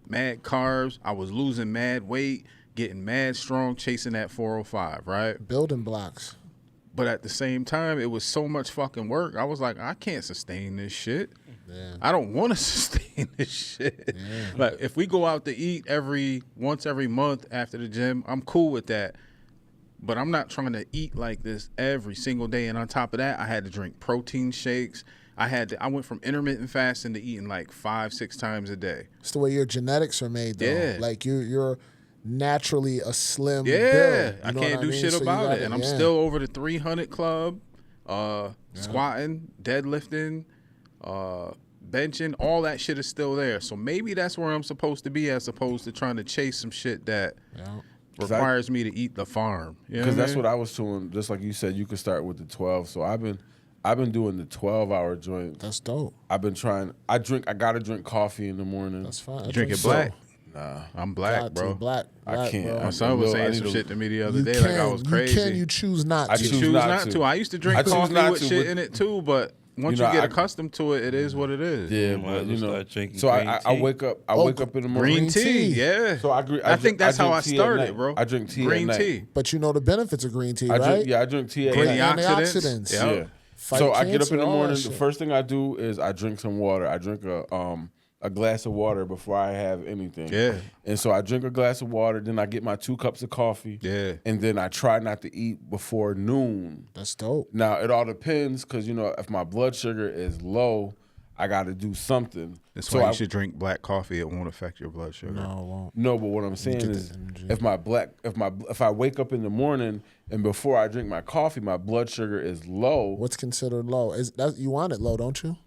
mad carbs. I was losing mad weight, getting mad strong, chasing that 405. Right. Building blocks. But at the same time, it was so much fucking work. I was like, I can't sustain this shit. Yeah. I don't want to sustain this shit. Yeah. Like, if we go out to eat once every month after the gym, I'm cool with that. But I'm not trying to eat like this every single day. And on top of that, I had to drink protein shakes. I went from intermittent fasting to eating like 5-6 times a day. It's the way your genetics are made, though. Yeah. Like you're naturally a slim build. I can't do shit about it. And I'm still over the 300 club, squatting, deadlifting, benching, all that shit is still there. So maybe that's where I'm supposed to be, as opposed to trying to chase some shit that requires me to eat the farm. Because that's what I was doing. Just like you said, you could start with the 12. So I've been doing the 12-hour joint. That's dope. I've been trying. I gotta drink coffee in the morning. That's fine. You drink it black? Nah, I'm black, bro. Black, I can't. bro. My son was saying some shit to me the other day, like I was crazy. You choose not to. I You choose not to. I used to drink coffee with shit in it too, but once you get accustomed to it, it is what it is. Yeah, but you know. So I wake up. I wake up in the morning. Green tea, yeah. So I agree. I think that's how I started, bro. I drink tea green at night. tea. But you know the benefits of green tea, right? I drink tea at Great night. antioxidants. Yeah. Fight So I get up cancer, in the all morning. that The shit. first thing I do is I drink some water. I drink a glass of water before I have anything. Yeah. And so I drink a glass of water, then I get my 2 cups of coffee. Yeah. And then I try not to eat before noon. That's dope. Now, it all depends, because, you know, if my blood sugar is low, I got to do something. That's why you should drink black coffee. It won't affect your blood sugar. No, it won't. No, but what I'm saying is, if I wake up in the morning and before I drink my coffee, my blood sugar is low. What's considered low? You want it low, don't you?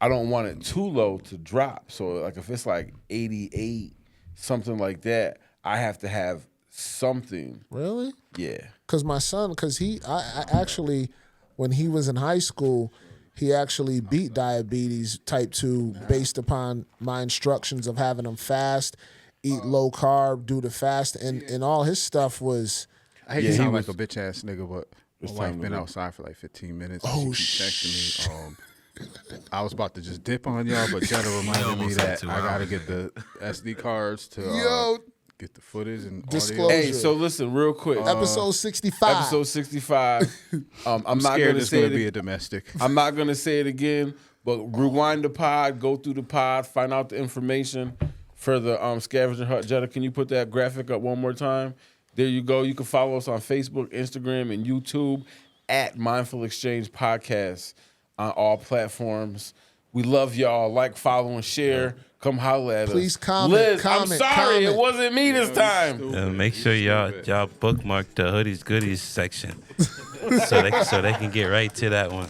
I don't want it too low to drop. So like if it's like 88, something like that, I have to have something. Really? Yeah. Because my son, I actually, when he was in high school, he actually beat diabetes type 2 based upon my instructions of having him fast, eat low carb, do the fast, and all his stuff was. I hate to sound like a bitch ass nigga, but my wife been outside for like 15 minutes. Oh, she keeps texting me. I was about to just dip on y'all, but Jenna reminded me almost had that 2 I gotta hours. get the SD cards to Yo. get the footage and Disclosure. audio. Hey, so listen, real quick. Episode 65. Episode 65. I'm not Scared gonna it's say gonna it. be a domestic. I'm not gonna say it again, but rewind the pod, go through the pod, find out the information for the scavenger hunt. Jetta, can you put that graphic up one more time? There you go. You can follow us on Facebook, Instagram, and YouTube at Mindful Exchange Podcast on all platforms. We love y'all. Like, follow, and share. Come holler at us. Please comment, Liz, comment, I'm sorry. comment. It wasn't me this time. Make sure y'all bookmark the hoodies goodies section so they can get right to that one.